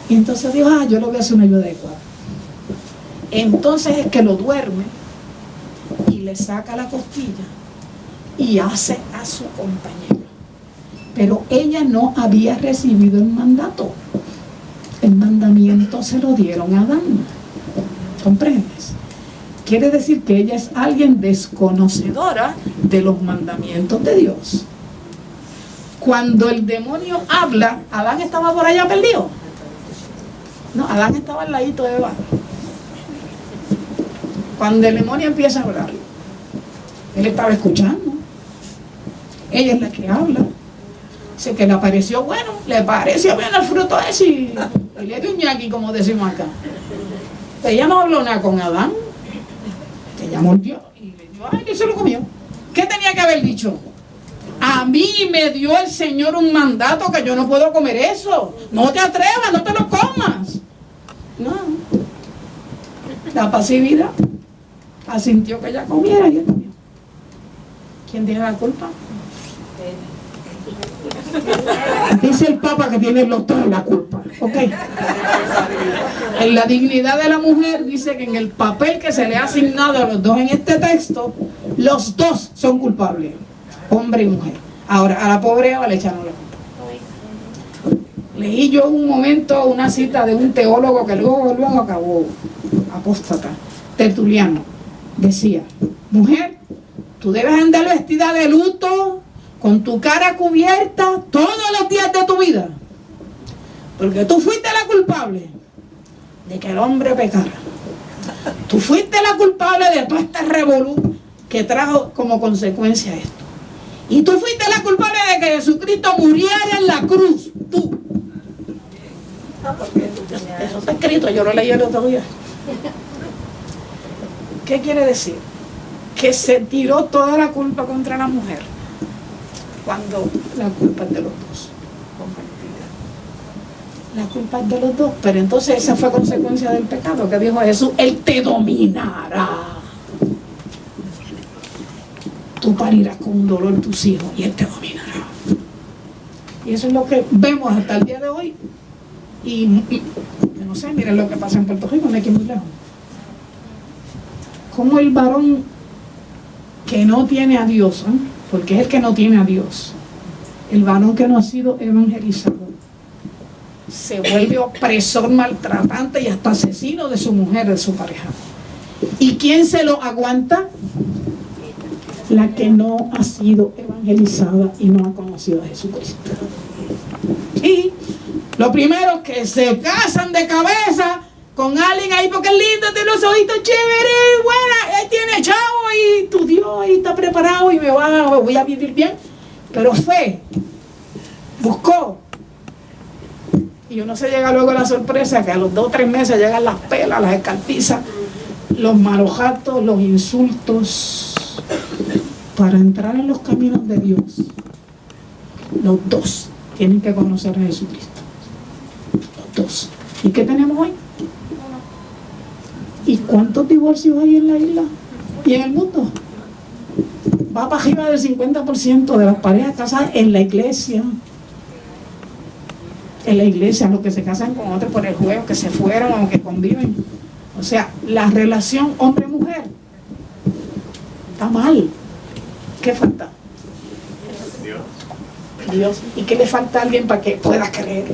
Y entonces Dios, yo le voy a hacer una ayuda adecuada. Entonces es que lo duerme y le saca la costilla y hace a su compañero. Pero ella no había recibido el mandato. El mandamiento se lo dieron a Adán. ¿Comprendes? Quiere decir que ella es alguien desconocedora de los mandamientos de Dios. Cuando el demonio habla, Adán estaba por allá perdido. No, Adán estaba al ladito de Eva. Cuando el demonio empieza a hablar, él estaba escuchando. Ella es la que habla. Dice que le pareció bueno, le pareció bien el fruto ese y le dio un ñaqui, como decimos acá. Ella no habló nada con Adán. Ella mordió y le dio, y se lo comió. ¿Qué tenía que haber dicho? A mí me dio el Señor un mandato que yo no puedo comer eso. No te atrevas, no te lo comas. No. La pasividad asintió que ella comiera y él comió. ¿Quién tiene la culpa? Dice el Papa que tienen los dos la culpa. ¿Ok? En la dignidad de la mujer dice que en el papel que se le ha asignado a los dos en este texto, los dos son culpables, hombre y mujer. Ahora, a la pobre Eva le echaron la culpa. Leí yo un momento una cita de un teólogo que luego acabó apóstata, Tertuliano. Decía, mujer, tú debes andar vestida de luto, con tu cara cubierta todos los días de tu vida, porque tú fuiste la culpable de que el hombre pecara. Tú fuiste la culpable de todo este revolú que trajo como consecuencia esto. Y tú fuiste la culpable de que Jesucristo muriera en la cruz. Tú. Eso está escrito, yo lo leí el otro día. ¿Qué quiere decir? Que se tiró toda la culpa contra la mujer, cuando la culpa es de los dos. La culpa es de los dos. Pero entonces esa fue consecuencia del pecado que dijo Jesús: Él te dominará. Tú parirás con un dolor tus hijos y Él te dominará. Y eso es lo que vemos hasta el día de hoy. Y yo no sé, miren lo que pasa en Puerto Rico, no hay que ir muy lejos. Como el varón que no tiene a Dios, porque es el que no tiene a Dios, el varón que no ha sido evangelizado, se vuelve opresor, maltratante y hasta asesino de su mujer, de su pareja. ¿Y quién se lo aguanta? La que no ha sido evangelizada y no ha conocido a Jesucristo. Y lo primero, que se casan de cabeza con alguien ahí porque es lindo, tiene los ojitos chéveres, buena, él tiene chavo y tu Dios ahí está preparado y voy a vivir bien. Pero fe, buscó. Y uno se llega luego a la sorpresa que a los 2 o 3 meses llegan las pelas, las escarpizas, los malos actos, los insultos. Para entrar en los caminos de Dios, los dos tienen que conocer a Jesucristo. Los dos. ¿Y qué tenemos hoy? ¿Y cuántos divorcios hay en la isla y en el mundo? Va para arriba del 50% de las parejas casadas en la iglesia. En la iglesia, los que se casan con otros por el juego, que se fueron o que conviven. O sea, la relación hombre-mujer está mal. ¿Qué falta? Dios. ¿Y qué le falta a alguien para que pueda creer?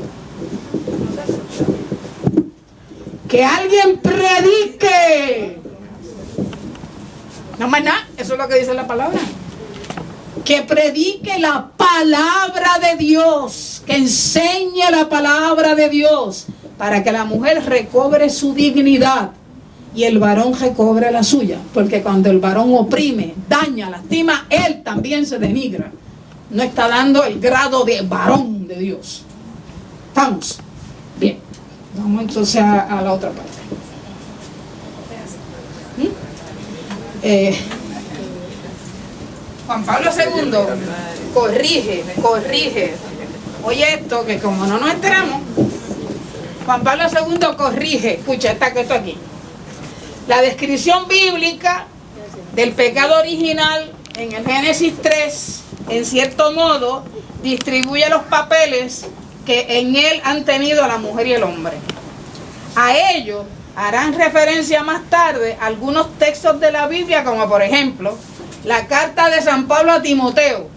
Que alguien predique. No más nada, eso es lo que dice la palabra. Que predique la palabra de Dios, que enseñe la palabra de Dios, para que la mujer recobre su dignidad y el varón recobre la suya. Porque cuando el varón oprime, daña, lastima, él también se denigra. No está dando el grado de varón de Dios. ¿Estamos? Bien. Vamos entonces a la otra parte. Juan Pablo II corrige. Oye esto, que como no nos enteramos, Juan Pablo II corrige. Escucha, está esto aquí. La descripción bíblica del pecado original en el Génesis 3, en cierto modo, distribuye los papeles que en él han tenido la mujer y el hombre. A ello harán referencia más tarde algunos textos de la Biblia, como por ejemplo, la carta de San Pablo a Timoteo.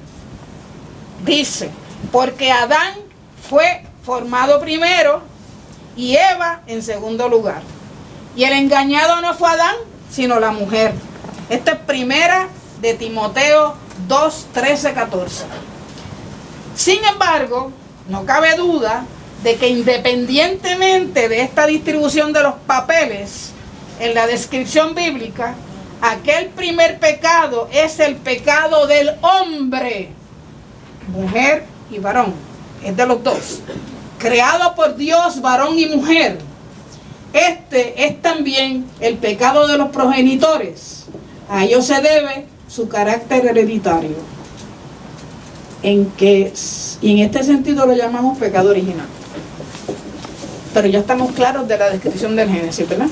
Dice, porque Adán fue formado primero y Eva en segundo lugar. Y el engañado no fue Adán, sino la mujer. Esta es primera de Timoteo 2, 13, 14. Sin embargo, no cabe duda de que independientemente de esta distribución de los papeles en la descripción bíblica, aquel primer pecado es el pecado del hombre, mujer y varón, es de los dos, creado por Dios, varón y mujer. Este es también el pecado de los progenitores. A ello se debe su carácter hereditario, y en este sentido lo llamamos pecado original. Pero ya estamos claros de la descripción del Génesis, ¿verdad?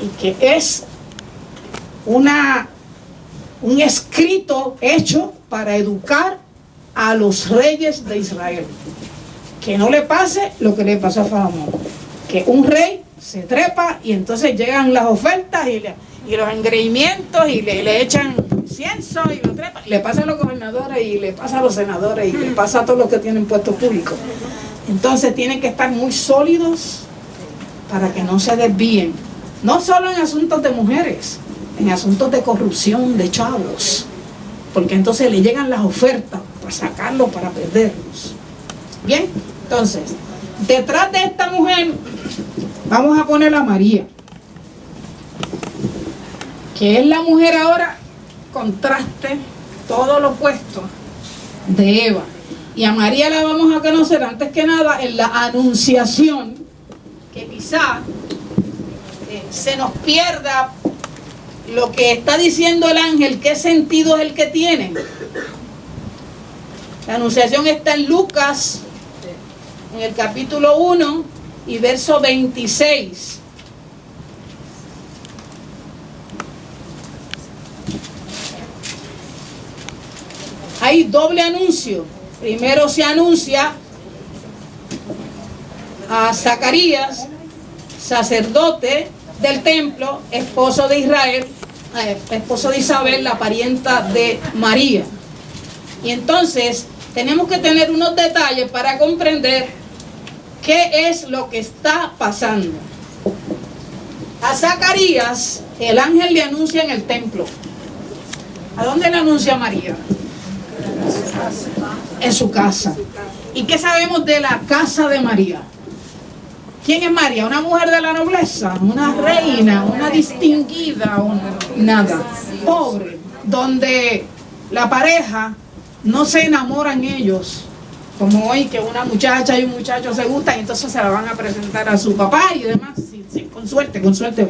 Y que es un escrito hecho para educar a los reyes de Israel. Que no le pase lo que le pasó a Faraón, que un rey se trepa y entonces llegan las ofertas y los engreimientos y le echan incienso y lo trepan. Le pasa a los gobernadores y le pasa a los senadores y le pasa a todos los que tienen puestos públicos. Entonces tienen que estar muy sólidos para que no se desvíen. No solo en asuntos de mujeres, en asuntos de corrupción, de chavos. Porque entonces le llegan las ofertas para sacarlos, para perderlos. Bien, entonces, detrás de esta mujer vamos a poner a María, que es la mujer ahora, contraste, todo lo opuesto de Eva. Y a María la vamos a conocer antes que nada en la anunciación, que quizá se nos pierda lo que está diciendo el ángel, qué sentido es el que tiene. La anunciación está en Lucas, en el capítulo 1 y verso 26. Hay doble anuncio. Primero se anuncia a Zacarías, sacerdote del templo, esposo de Israel, esposo de Isabel, la parienta de María. Y entonces tenemos que tener unos detalles para comprender qué es lo que está pasando. A Zacarías el ángel le anuncia en el templo. ¿A dónde le anuncia María? En su casa. ¿Y qué sabemos de la casa de María? ¿Quién es María? ¿Una mujer de la nobleza? ¿Una reina? ¿Una distinguida? Nada. Pobre, donde la pareja no se enamoran ellos, como hoy que una muchacha y un muchacho se gustan y entonces se la van a presentar a su papá y demás. Sí, con suerte.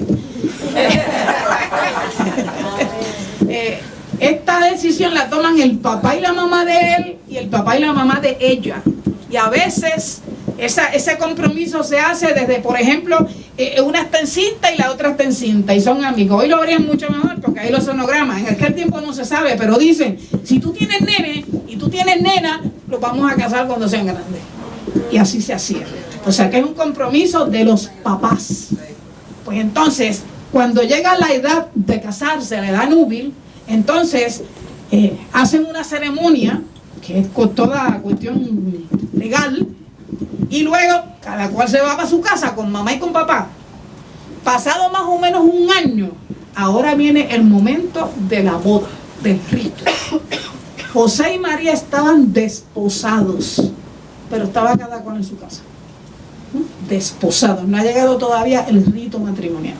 Esta decisión la toman el papá y la mamá de él y el papá y la mamá de ella. Y a veces ese compromiso se hace desde, por ejemplo, una está encinta y la otra está encinta y son amigos. Hoy lo harían mucho mejor porque hay los sonogramas. En aquel tiempo no se sabe, pero dicen, si tú tienes nene y tú tienes nena, los vamos a casar cuando sean grandes. Y así se hacía. O sea que es un compromiso de los papás. Pues entonces, cuando llega la edad de casarse, la edad núbil, entonces hacen una ceremonia que es con toda cuestión legal y luego cada cual se va para su casa con mamá y con papá. Pasado más o menos un año, ahora viene el momento de la boda, del rito. José y María estaban desposados, pero estaba cada cual en su casa. Desposados, no ha llegado todavía el rito matrimonial.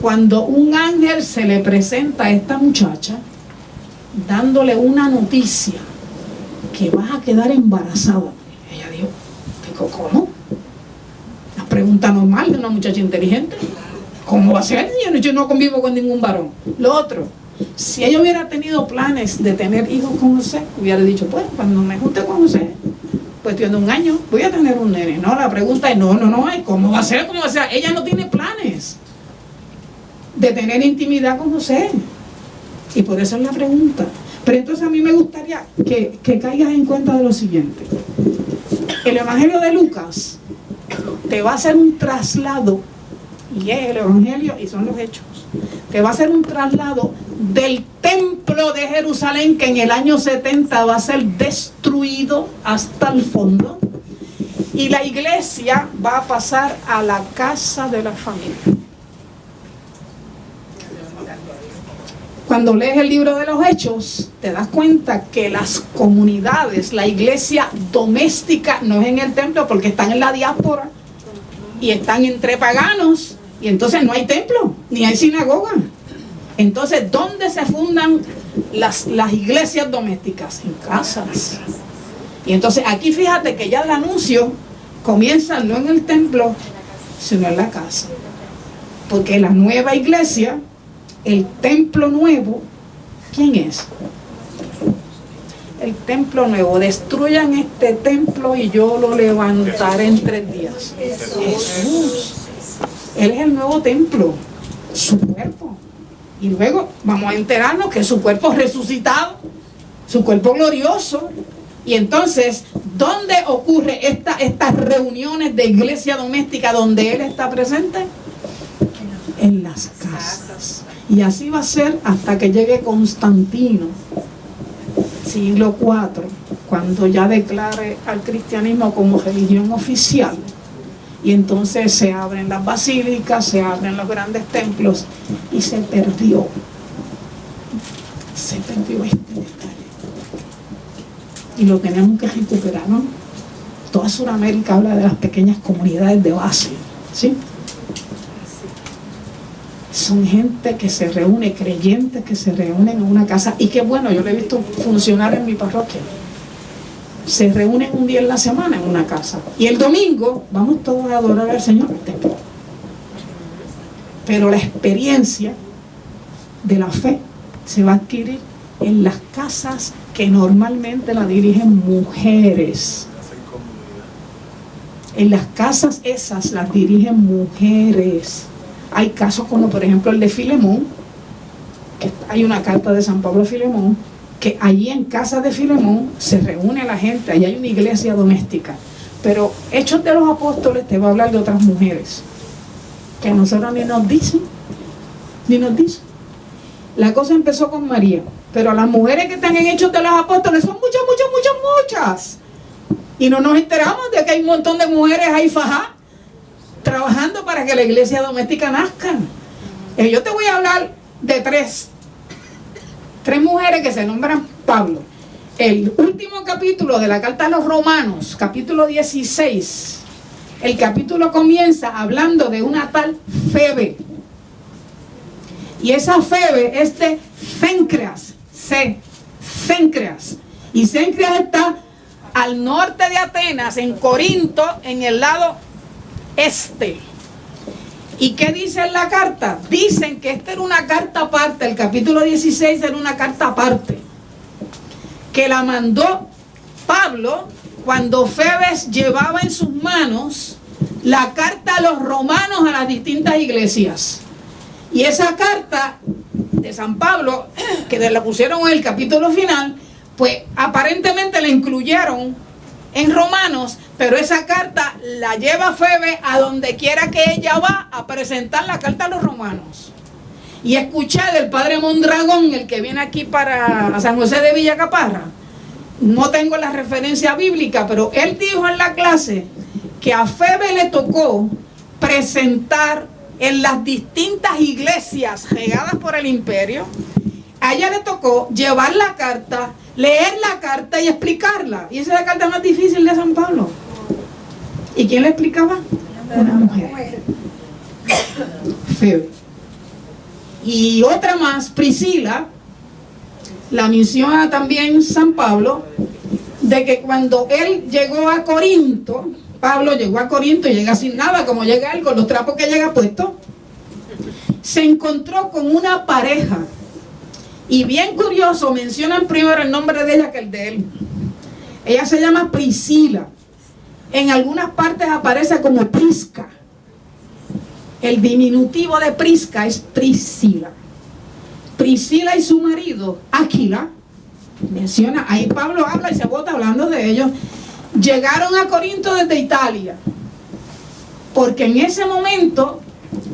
Cuando un ángel se le presenta a esta muchacha dándole una noticia que vas a quedar embarazada, ella dijo, ¿cómo? Una pregunta normal de una muchacha inteligente. ¿Cómo va a ser? Yo no convivo con ningún varón. Lo otro, si ella hubiera tenido planes de tener hijos con José, hubiera dicho, pues cuando me junte con José, cuestión de un año, voy a tener un nene. No, la pregunta es, no, ¿cómo va a ser? ¿Cómo va a ser? Ella no tiene planes de tener intimidad con José. Y por eso es la pregunta. Pero entonces a mí me gustaría que caigas en cuenta de lo siguiente. El Evangelio de Lucas te va a hacer un traslado, y es el Evangelio y son los hechos. Te va a hacer un traslado del templo de Jerusalén, que en el año 70 va a ser destruido hasta el fondo, y la iglesia va a pasar a la casa de la familia. Cuando lees el libro de los Hechos, te das cuenta que las comunidades, la iglesia doméstica, no es en el templo porque están en la diáspora y están entre paganos, y entonces no hay templo, ni hay sinagoga. Entonces, ¿dónde se fundan las iglesias domésticas? En casas. Y entonces aquí fíjate que ya el anuncio comienza no en el templo, sino en la casa. Porque la nueva iglesia, el templo nuevo, ¿quién es? El templo nuevo. Destruyan este templo y yo lo levantaré en 3 días. Jesús. Él es el nuevo templo, su cuerpo. Y luego vamos a enterarnos que su cuerpo resucitado, su cuerpo glorioso. Y entonces, ¿dónde ocurre estas reuniones de iglesia doméstica donde Él está presente? En las casas. Y así va a ser hasta que llegue Constantino, siglo IV, cuando ya declare al cristianismo como religión oficial. Y entonces se abren las basílicas, se abren los grandes templos y se perdió este detalle. Y lo tenemos que recuperar, ¿no? Toda Sudamérica habla de las pequeñas comunidades de base, ¿sí? Son gente que se reúne, creyentes que se reúnen en una casa. Y qué bueno, yo lo he visto funcionar en mi parroquia. Se reúnen un día en la semana en una casa. Y el domingo vamos todos a adorar al Señor al templo. Pero la experiencia de la fe se va a adquirir en las casas que normalmente la dirigen mujeres. En las casas esas las dirigen mujeres. Hay casos como por ejemplo el de Filemón, que hay una carta de San Pablo a Filemón, que allí en casa de Filemón se reúne la gente, allí hay una iglesia doméstica. Pero Hechos de los Apóstoles te va a hablar de otras mujeres, que a nosotros ni nos dicen. La cosa empezó con María, pero las mujeres que están en Hechos de los Apóstoles son muchas. Y no nos enteramos de que hay un montón de mujeres ahí fajadas, trabajando para que la iglesia doméstica nazca. Yo te voy a hablar de tres mujeres que se nombran Pablo. El último capítulo de la carta a los Romanos, capítulo 16, el capítulo comienza hablando de una tal Febe. Y esa Febe es de Cencreas, Cencreas. Y Cencreas está al norte de Atenas, en Corinto, en el lado este. ¿Y qué dice en la carta? Dicen que esta era una carta aparte, el capítulo 16 era una carta aparte, que la mandó Pablo cuando Febes llevaba en sus manos la carta a los romanos a las distintas iglesias. Y esa carta de San Pablo, que la pusieron en el capítulo final, pues aparentemente la incluyeron en Romanos, pero esa carta la lleva Febe a donde quiera que ella va a presentar la carta a los romanos. Y escuché del padre Mondragón, el que viene aquí para San José de Villacaparra, no tengo la referencia bíblica, pero él dijo en la clase que a Febe le tocó presentar en las distintas iglesias regadas por el imperio. A ella le tocó llevar la carta, leer la carta y explicarla. Y esa es la carta más difícil de San Pablo. ¿Y quién le explicaba? Una mujer. Febe. Y otra más, Priscila, la menciona también San Pablo, de que cuando él llegó a Corinto, Pablo llegó a Corinto y llega sin nada, como llega él, con los trapos que llega puestos, se encontró con una pareja. Y bien curioso, mencionan primero el nombre de ella que el de él. Ella se llama Priscila. En algunas partes aparece como Prisca. El diminutivo de Prisca es Priscila. Priscila y su marido, Aquila, menciona, ahí Pablo habla y se bota hablando de ellos, llegaron a Corinto desde Italia, porque en ese momento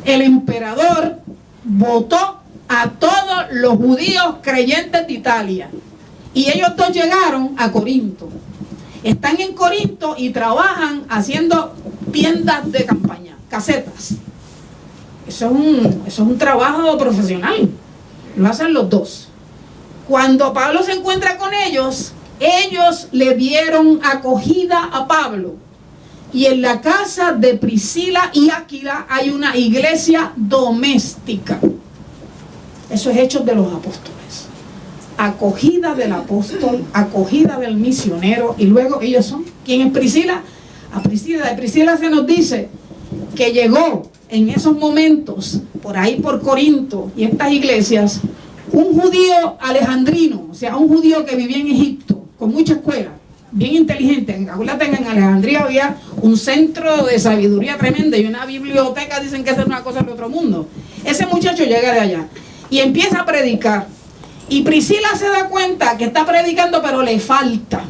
el emperador votó a todos los judíos creyentes de Italia, y ellos dos llegaron a Corinto. Están en Corinto y trabajan haciendo tiendas de campaña, casetas. Eso es un trabajo profesional. Lo hacen los dos. Cuando Pablo se encuentra con ellos, ellos le dieron acogida a Pablo. Y en la casa de Priscila y Aquila hay una iglesia doméstica. Eso es Hechos de los Apóstoles. Acogida del apóstol, acogida del misionero. Y luego ellos son, ¿quién es Priscila? A Priscila, de Priscila se nos dice que llegó en esos momentos, por ahí por Corinto y estas iglesias, un judío alejandrino, o sea, un judío que vivía en Egipto, con mucha escuela, bien inteligente. Acuérdate que en Alejandría había un centro de sabiduría tremenda y una biblioteca, dicen que esa es una cosa de otro mundo. Ese muchacho llega de allá y empieza a predicar. Y Priscila se da cuenta que está predicando, pero le falta.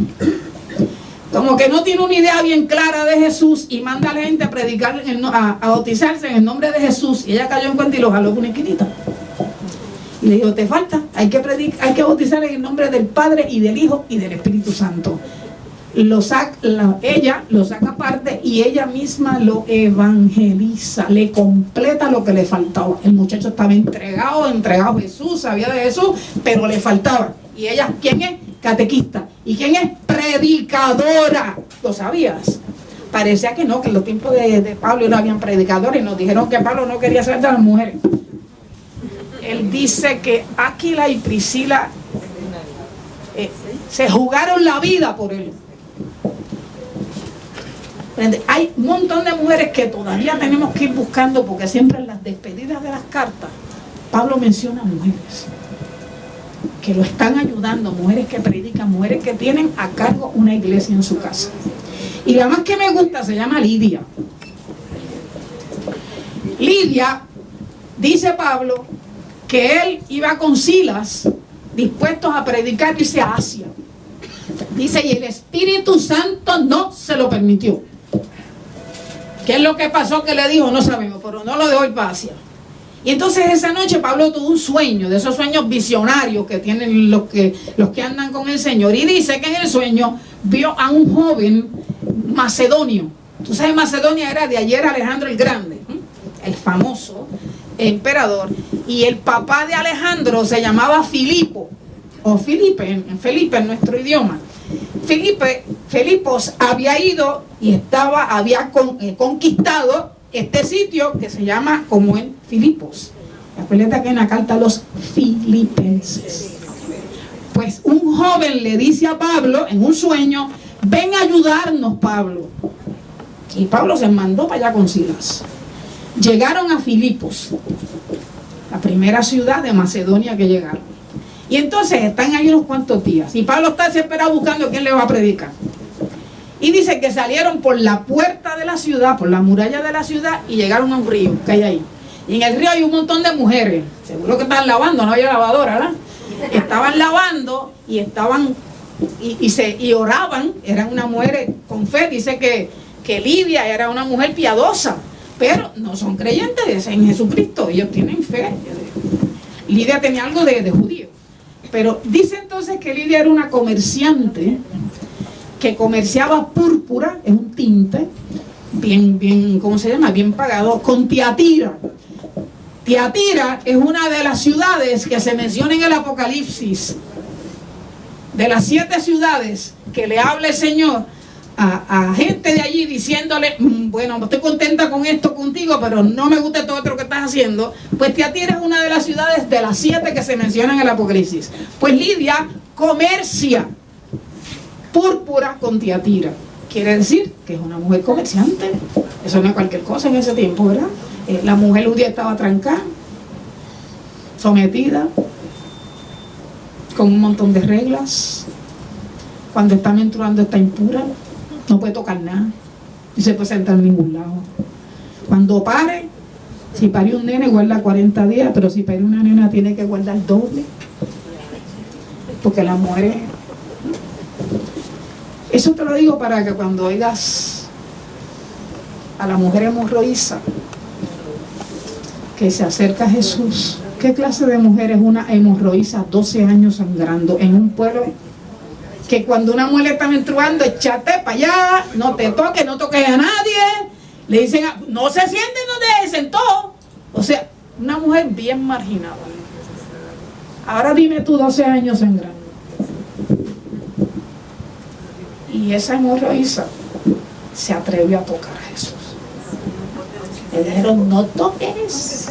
Como que no tiene una idea bien clara de Jesús y manda a la gente a predicar, a bautizarse en el nombre de Jesús. Y ella cayó en cuenta y lo jaló con una esquinita. Y le dijo, te falta, hay que bautizar en el nombre del Padre y del Hijo y del Espíritu Santo. Ella lo saca aparte y ella misma lo evangeliza, le completa lo que le faltaba. El muchacho estaba entregado a Jesús, sabía de Jesús, pero le faltaba. Y ella, ¿quién es? Catequista. ¿Y quién es? Predicadora. ¿Lo sabías? Parecía que no, que en los tiempos de Pablo no habían predicadores. Nos dijeron que Pablo no quería ser de las mujeres. Él dice que Aquila y Priscila se jugaron la vida por él. Hay un montón de mujeres que todavía tenemos que ir buscando, porque siempre en las despedidas de las cartas Pablo menciona mujeres que lo están ayudando, mujeres que predican, mujeres que tienen a cargo una iglesia en su casa. Y la más que me gusta se llama Lidia. Lidia, dice Pablo, que él iba con Silas dispuestos a predicar, dice, a Asia. Dice, y el Espíritu Santo no se lo permitió. ¿Qué es lo que pasó? Que le dijo, no sabemos, pero no lo dejó ir para Asia. Y entonces esa noche Pablo tuvo un sueño, de esos sueños visionarios que tienen los que andan con el Señor. Y dice que en el sueño vio a un joven macedonio. Tú sabes, Macedonia era de ayer Alejandro el Grande, el famoso emperador. Y el papá de Alejandro se llamaba Filipo, o Felipe en nuestro idioma. Filipos había ido y había conquistado este sitio que se llama como en Filipos. Acuérdate que en la carta a los Filipenses. Pues un joven le dice a Pablo en un sueño: ven a ayudarnos, Pablo. Y Pablo se mandó para allá con Silas. Llegaron a Filipos, la primera ciudad de Macedonia que llegaron. Y entonces están ahí unos cuantos días. Y Pablo está desesperado buscando quién le va a predicar. Y dice que salieron por la puerta de la ciudad, por la muralla de la ciudad, y llegaron a un río que hay ahí. Y en el río hay un montón de mujeres. Seguro que estaban lavando, no había lavadora, ¿verdad? Estaban lavando y y oraban. Eran una mujer con fe. Dice que Lidia era una mujer piadosa, pero no son creyentes en Jesucristo. Ellos tienen fe. Lidia tenía algo de judío. Pero dice entonces que Lidia era una comerciante que comerciaba púrpura, es un tinte, bien, ¿cómo se llama? Bien pagado, con Tiatira. Tiatira es una de las ciudades que se menciona en el Apocalipsis. De las 7 ciudades que le habla el Señor a gente de allí diciéndole: bueno, estoy contenta con esto contigo, pero no me gusta todo otro que estás haciendo. Pues Tiatira es una de las ciudades de las 7 que se mencionan en el Apocalipsis. Pues Lidia comercia púrpura con Tiatira. Quiere decir que es una mujer comerciante. Eso no es cualquier cosa en ese tiempo, ¿verdad? La mujer judía estaba trancada, sometida, con un montón de reglas. Cuando está menstruando está impura, no puede tocar nada, no se puede sentar en ningún lado. Cuando pare, si pare un nene guarda 40 días, pero si pare una nena tiene que guardar doble, porque las mujeres... Eso te lo digo para que cuando oigas a la mujer hemorroísa que se acerca a Jesús, ¿qué clase de mujer es una hemorroísa 12 años sangrando en un pueblo que cuando una mujer está menstruando, échate para allá, no te toques, no toques a nadie? Le dicen: no se sienten donde se sentó. O sea, una mujer bien marginada. Ahora dime tú, 12 años sangrando. Y esa hemorroísa se atrevió a tocar a Jesús. Le dijeron: no toques.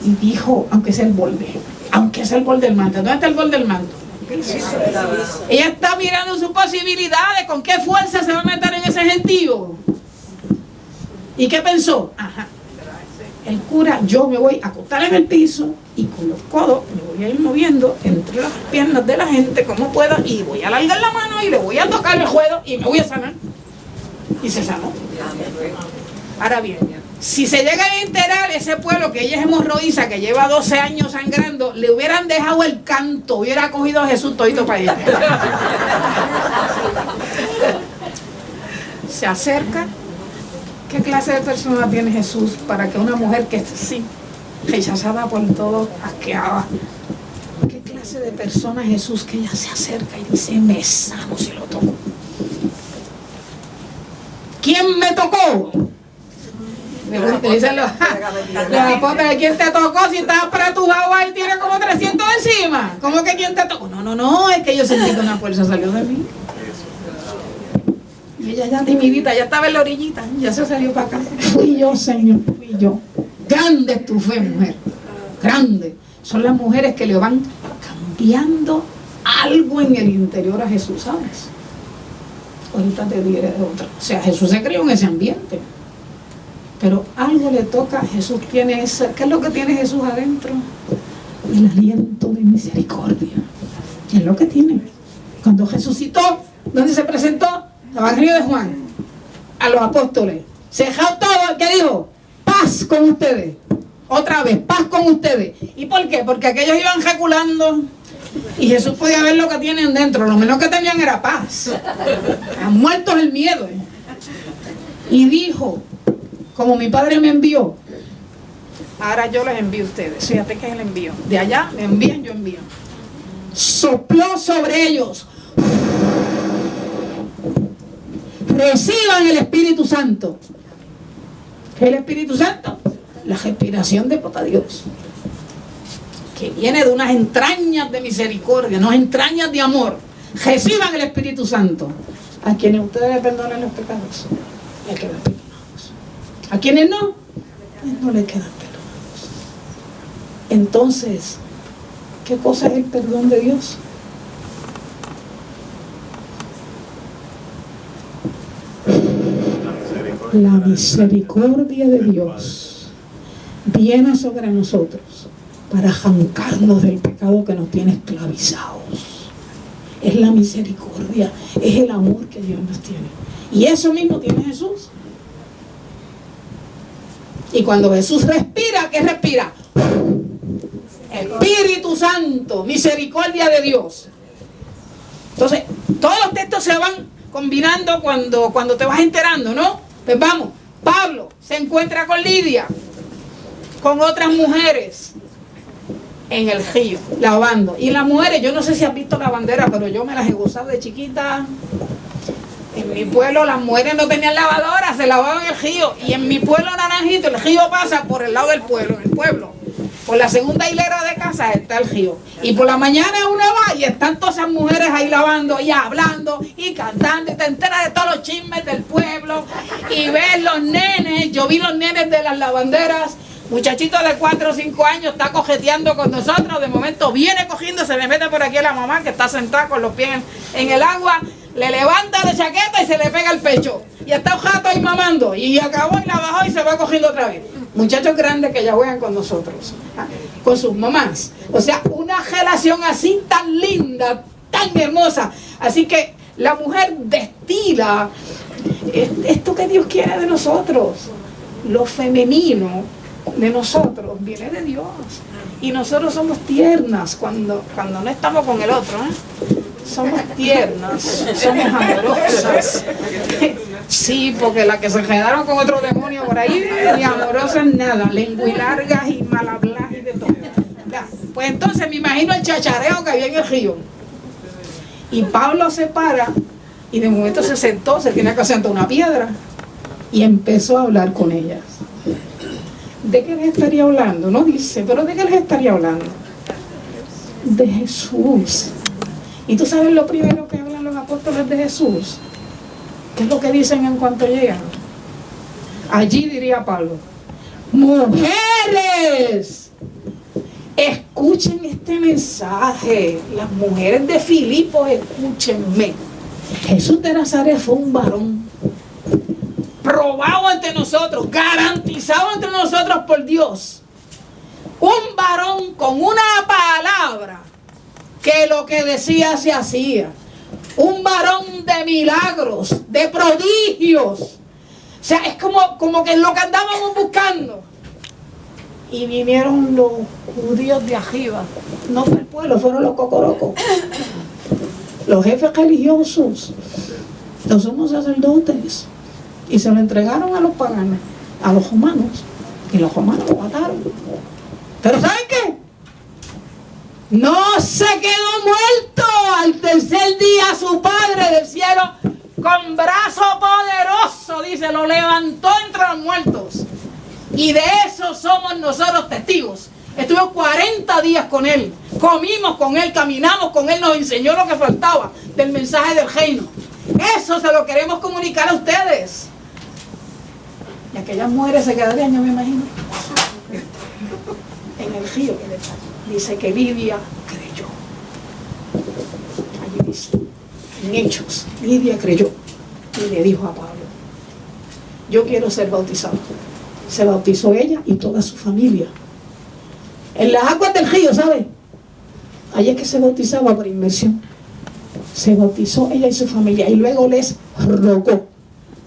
Y dijo: aunque sea el borde, aunque sea el borde del manto. ¿Dónde está el borde del manto? Ella está mirando sus posibilidades. ¿Con qué fuerza se va a meter en ese gentío? ¿Y qué pensó? Ajá, el cura, yo me voy a acostar en el piso y con los codos me voy a ir moviendo entre las piernas de la gente como pueda, y voy a alargar la mano y le voy a tocar el juego y me voy a sanar. Y se sanó. Ahora bien, si se llega a enterar ese pueblo que ella es hemorroísa, que lleva 12 años sangrando, le hubieran dejado el canto, hubiera cogido a Jesús todito para ella. Se acerca. ¿Qué clase de persona tiene Jesús para que una mujer que es así, rechazada por todos, asqueada? ¿Qué clase de persona es Jesús que ella se acerca y dice: me sano si lo toco? ¿Quién me tocó? Dicen los apóstoles: ¿quién te tocó si estás apretujado ahí, tiene como 300 encima? ¿Cómo que quién te tocó? No, es que yo sentí que una fuerza salió de mí. Y ella ya timidita, ya estaba en la orillita, ya se salió para acá. Fui yo, Señor, fui yo. Grande es tu fe, mujer, grande. Son las mujeres que le van cambiando algo en el interior a Jesús, ¿sabes? Ahorita te diré de otra. O sea, Jesús se crió en ese ambiente, pero algo le toca. Jesús tiene ese... ¿Qué es lo que tiene Jesús adentro? El aliento de misericordia. Es lo que tiene. Cuando resucitó, ¿dónde se presentó? Evangelio de Juan, a los apóstoles. Se dejó todo. ¿Qué dijo? Paz con ustedes. Otra vez, paz con ustedes. ¿Y por qué? Porque aquellos iban reculando y Jesús podía ver lo que tienen dentro. Lo menos que tenían era paz. Han muerto el miedo. Y dijo: como mi Padre me envió, ahora yo les envío a ustedes. Fíjate que es el envío. De allá me envían, yo envío. Sopló sobre ellos. Reciban el Espíritu Santo. ¿Qué es el Espíritu Santo? La respiración de Papá Dios. que viene de unas entrañas de misericordia, unas entrañas de amor, reciban el Espíritu Santo. A quienes ustedes le perdonen los pecados, le quedan perdonados. A quienes no, pues no le quedan perdonados. Entonces, ¿qué cosa es el perdón de Dios? La misericordia de Dios viene sobre nosotros para arrancarnos del pecado que nos tiene esclavizados. Es la misericordia, es el amor que Dios nos tiene. Y eso mismo tiene Jesús. Y cuando Jesús respira, ¿qué respira? Espíritu Santo, misericordia de Dios. Entonces, todos los textos se van combinando cuando te vas enterando, ¿no? Pues vamos, Pablo se encuentra con Lidia, con otras mujeres en el río, lavando. Y las mujeres, yo no sé si has visto la bandera, pero yo me las he gozado de chiquita. En mi pueblo las mujeres no tenían lavadora, se lavaban en el río. Y en mi pueblo Naranjito, el río pasa por el lado del pueblo, en el pueblo. Por la segunda hilera de casa está el río. Y por la mañana uno va y están todas esas mujeres ahí lavando y hablando y cantando. Y te enteras de todos los chismes del pueblo. Y ves los nenes, yo vi los nenes de las lavanderas. Muchachito de 4 o 5 años está cojeteando con nosotros. De momento viene cogiendo, se le mete por aquí a la mamá que está sentada con los pies en el agua. Le levanta la chaqueta y se le pega el pecho. Y está un jato ahí mamando. Y acabó y la bajó y se va cogiendo otra vez. Muchachos grandes que ya juegan con nosotros, con sus mamás. O sea, una relación así tan linda, tan hermosa. Así que la mujer destila esto que Dios quiere de nosotros. Lo femenino de nosotros viene de Dios. Y nosotros somos tiernas cuando no estamos con el otro, somos tiernas, somos amorosas. Sí, porque las que se quedaron con otro demonio por ahí, ni amorosas nada, lenguilargas y mal hablar y de todo. Ya, pues entonces me imagino el chachareo que había en el río. Y Pablo se para y de momento se sentó, se tiene que sentar una piedra y empezó a hablar con ellas. ¿De qué les estaría hablando? No dice, pero ¿de qué les estaría hablando? De Jesús. Y tú sabes lo primero que hablan los apóstoles de Jesús. ¿Qué es lo que dicen en cuanto llegan? Allí diría Pablo: mujeres, escuchen este mensaje. Las mujeres de Filipos, escúchenme. Jesús de Nazaret fue un varón probado ante nosotros, garantizado ante nosotros por Dios. Un varón con una palabra que lo que decía se hacía. Un varón de milagros, de prodigios. O sea, es como que lo que andábamos buscando. Y vinieron los judíos de arriba. No fue el pueblo, fueron los cocorocos. Los jefes religiosos, los somos sacerdotes. Y se lo entregaron a los paganos, a los romanos. Y los romanos lo mataron. Pero ¿saben qué? No se quedó muerto. Al tercer día su Padre del cielo, con brazo poderoso, dice, lo levantó entre los muertos. Y de eso somos nosotros testigos. Estuvimos 40 días con Él, comimos con Él, caminamos con Él, nos enseñó lo que faltaba del mensaje del reino. Eso se lo queremos comunicar a ustedes. Y aquellas mujeres se quedarían, yo me imagino, en el río. Dice que Lidia creyó. Allí dice, en Hechos, Lidia creyó y le dijo a Pablo: yo quiero ser bautizado. Se bautizó ella y toda su familia. En las aguas del río, ¿sabe? Allí es que se bautizaba por inmersión. Se bautizó ella y su familia y luego les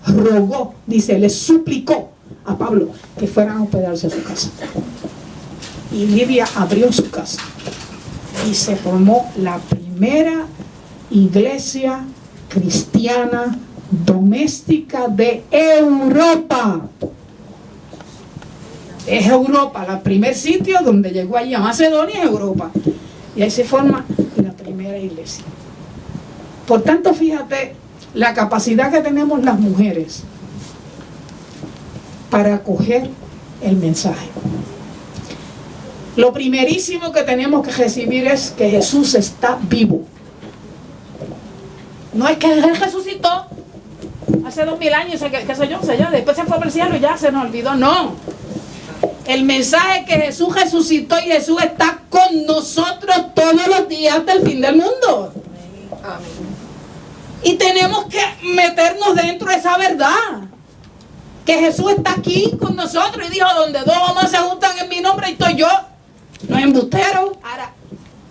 rogó, dice, les suplicó a Pablo que fueran a hospedarse a su casa. Y Lidia abrió su casa y se formó la primera iglesia cristiana doméstica de Europa. Es Europa, el primer sitio donde llegó allí a Macedonia es Europa. Y ahí se forma la primera iglesia. Por tanto, fíjate la capacidad que tenemos las mujeres para acoger el mensaje. Lo primerísimo que tenemos que recibir es que Jesús está vivo. No es que Él resucitó hace 2000 años, qué sé yo, después se fue al cielo y ya se nos olvidó. No. El mensaje es que Jesús resucitó y Jesús está con nosotros todos los días hasta el fin del mundo. Amén. Y tenemos que meternos dentro de esa verdad. Que Jesús está aquí con nosotros y dijo, donde dos o más se juntan en mi nombre, y estoy yo. No es embustero. Ahora,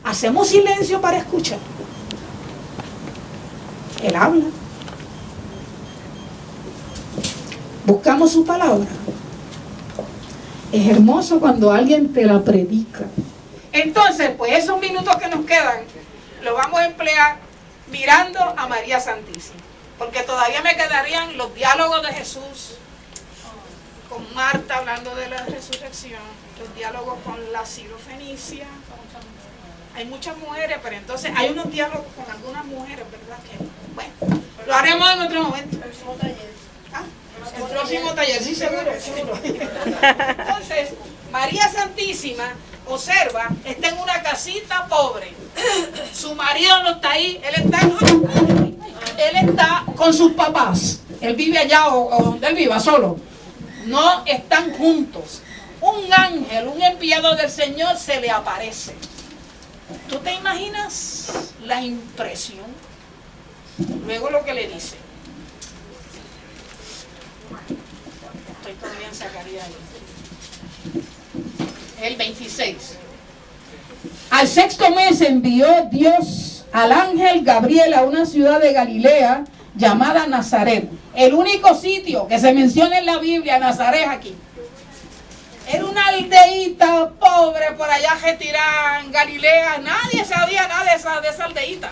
hacemos silencio para escuchar. Él habla. Buscamos su palabra. Es hermoso cuando alguien te la predica. Entonces, pues esos minutos que nos quedan, los vamos a emplear mirando a María Santísima. Porque todavía me quedarían los diálogos de Jesús con Marta hablando de la resurrección, los diálogos con la sirofenicia. Hay muchas mujeres, pero entonces hay unos diálogos con algunas mujeres, ¿verdad? Que, bueno, lo haremos en otro momento. El próximo taller. ¿Ah? El próximo taller, sí, seguro. Entonces, María Santísima, observa, está en una casita pobre. Su marido no está ahí, él está con sus papás. Él vive allá o donde él viva, solo. No están juntos. Un ángel, un enviado del Señor se le aparece. ¿Tú te imaginas la impresión? Luego lo que le dice. Estoy todavía en Zacarías ahí. El 26. Al sexto mes envió Dios al ángel Gabriel a una ciudad de Galilea llamada Nazaret. El único sitio que se menciona en la Biblia, Nazaret, aquí. Era una aldeíta pobre por allá retirada en Galilea. Nadie sabía nada de esa aldeíta.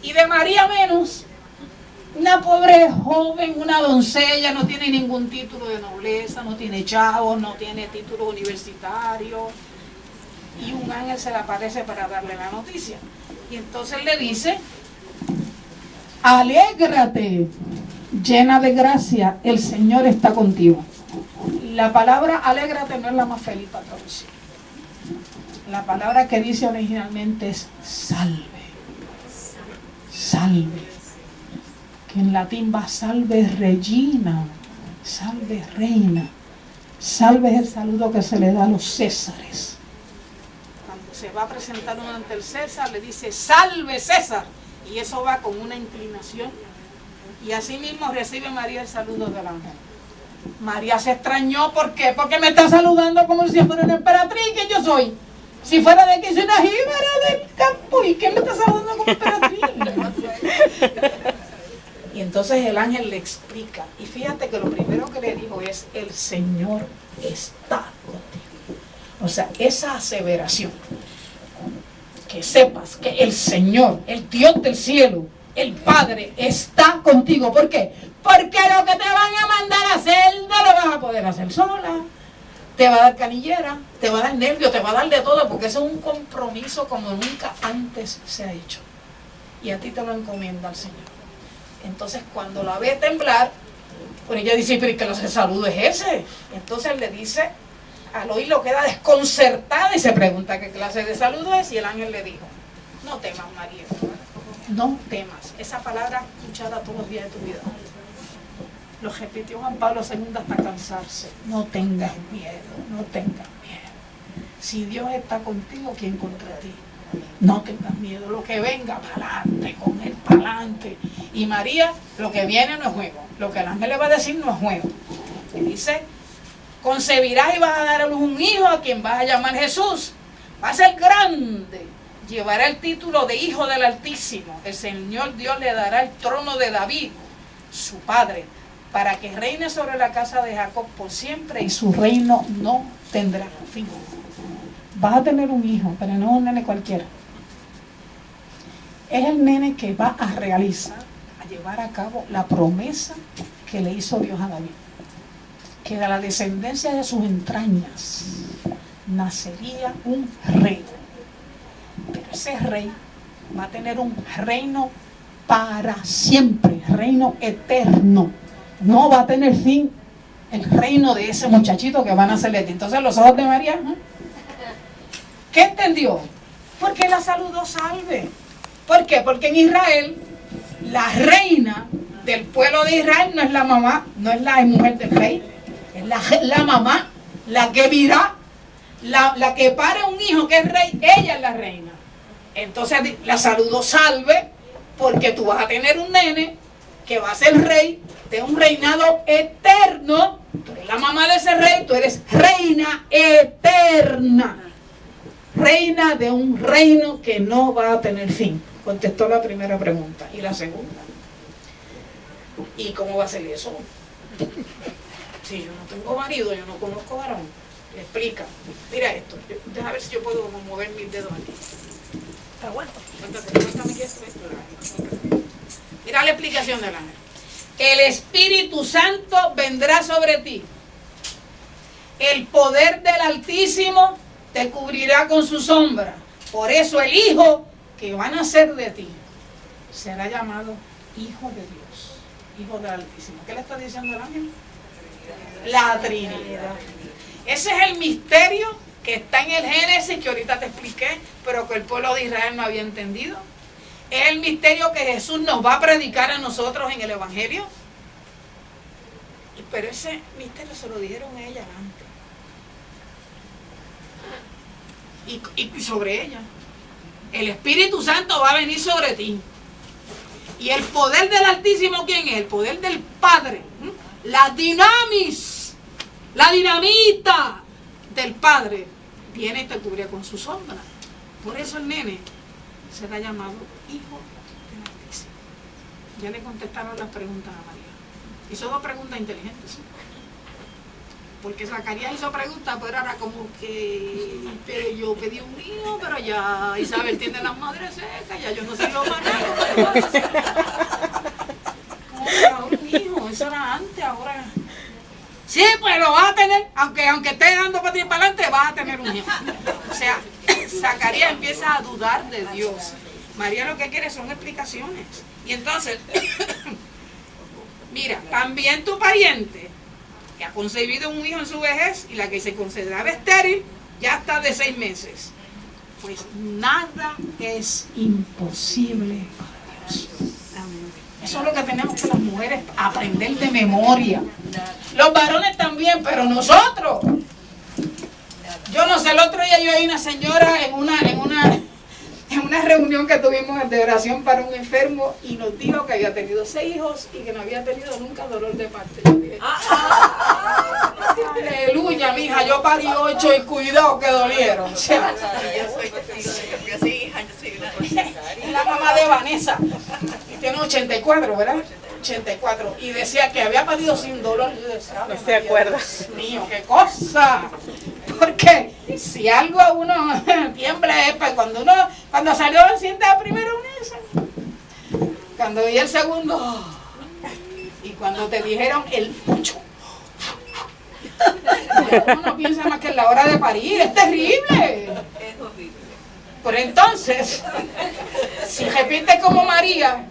Y de María menos. Una pobre joven, una doncella, no tiene ningún título de nobleza, no tiene chavos, no tiene título universitario. Y un ángel se le aparece para darle la noticia. Y entonces le dice, alégrate, llena de gracia, el Señor está contigo. La palabra alégrate no es la más feliz para traducir. La palabra que dice originalmente es salve. Salve. Que en latín va salve regina, salve reina. Salve es el saludo que se le da a los césares. Cuando se va a presentar uno ante el César, le dice salve César. Y eso va con una inclinación. Y así mismo recibe María el saludo del ángel. María se extrañó, ¿por qué? Porque me está saludando como si fuera una emperatriz, que yo soy. Si fuera de aquí, soy una jíbara del campo. ¿Y quién me está saludando como emperatriz? Y entonces el ángel le explica. Y fíjate que lo primero que le dijo es, el Señor está contigo. O sea, esa aseveración. Que sepas que el Señor, el Dios del cielo, el Padre, está contigo. ¿Por qué? Porque lo que te van a mandar a hacer no lo vas a poder hacer sola. Te va a dar canillera, te va a dar nervio, te va a dar de todo, porque eso es un compromiso como nunca antes se ha hecho. Y a ti te lo encomienda el Señor. Entonces cuando la ve temblar, pues ella dice, pero ¿qué clase de saludo es ese? Entonces le dice, al oírlo queda desconcertada y se pregunta qué clase de saludo es, y el ángel le dijo, no temas, María, no temas. Esa palabra escuchada todos los días de tu vida. Lo repitió Juan Pablo II hasta cansarse. No tengas miedo, no tengas miedo. Si Dios está contigo, ¿quién contra ti? No tengas miedo, lo que venga, para adelante, con él, para adelante. Y María, lo que viene no es juego. Lo que el ángel le va a decir no es juego. Le dice, concebirás y vas a dar a luz un hijo a quien vas a llamar Jesús. Va a ser grande. Llevará el título de Hijo del Altísimo. El Señor Dios le dará el trono de David, su padre, para que reine sobre la casa de Jacob por siempre y su reino no tendrá fin. Vas a tener un hijo, pero no un nene cualquiera. Es el nene que va a realizar, a llevar a cabo la promesa que le hizo Dios a David. Que de la descendencia de sus entrañas nacería un rey. Pero ese rey va a tener un reino para siempre, reino eterno. No va a tener fin el reino de ese muchachito que van a nacer. Entonces los ojos de María, ¿Qué entendió? Porque la saludó salve. ¿Por qué? Porque en Israel, la reina del pueblo de Israel no es la mamá, no es la mujer del rey, es la mamá, la que virá, la que pare un hijo que es rey, ella es la reina. Entonces la saludó salve, porque tú vas a tener un nene que va a ser rey de un reinado eterno. Tú eres la mamá de ese rey, tú eres reina eterna. Reina de un reino que no va a tener fin. Contestó la primera pregunta. Y la segunda. ¿Y cómo va a ser eso? Si yo no tengo marido, yo no conozco varón. Le explica. Mira esto. Déjame ver si yo puedo mover mis dedos aquí. Aguanta. Cuéntame qué es esto. Mira la explicación del ángel. El Espíritu Santo vendrá sobre ti. El poder del Altísimo te cubrirá con su sombra. Por eso el Hijo que va a nacer de ti será llamado Hijo de Dios, Hijo del Altísimo. ¿Qué le está diciendo el ángel? La Trinidad. Ese es el misterio que está en el Génesis, que ahorita te expliqué, pero que el pueblo de Israel no había entendido. Es el misterio que Jesús nos va a predicar a nosotros en el Evangelio. Pero ese misterio se lo dijeron a ella antes. Y sobre ella. El Espíritu Santo va a venir sobre ti. Y el poder del Altísimo, ¿quién es? El poder del Padre. La dinamis, la dinamita del Padre viene y te cubre con su sombra. Por eso el nene será llamado Hijo del Altísimo. Ya le contestaron las preguntas a María. Hizo dos preguntas inteligentes. Porque Zacarías hizo preguntas, pero era como que yo pedí un hijo, pero ya Isabel tiene las madres secas, ya yo no sé lo más nada. ¿Cómo que ahora un hijo? Eso era antes, ahora. Sí, pues lo vas a tener, aunque estés dando para ti para adelante, vas a tener un hijo. O sea, Zacarías empieza a dudar de Dios. María lo que quiere son explicaciones. Y entonces, mira, también tu pariente, que ha concebido un hijo en su vejez, y la que se consideraba estéril, ya está de 6 meses. Pues nada es imposible para Dios. Eso es lo que tenemos que las mujeres aprender de memoria. Los varones también, pero nosotros. Yo no sé, el otro día yo vi una señora en una reunión que tuvimos de oración para un enfermo, y nos dijo que había tenido 6 hijos y que no había tenido nunca dolor de parto. Yo dije, aleluya, mija, yo parí 8 y cuidado que dolieron. O sea, yo soy hija, yo soy una la mamá de Vanessa, y tiene 84, ¿verdad? 84, y decía que había parido sin dolor. Yo decía, no se acuerda. Dios mío, qué cosa. Porque si algo a uno tiembla es para cuando salió el siente primero un cuando vi el segundo, y cuando te dijeron el 8, uno no piensa más que en la hora de parir. Es terrible. Es horrible. Pero entonces, si repite como María,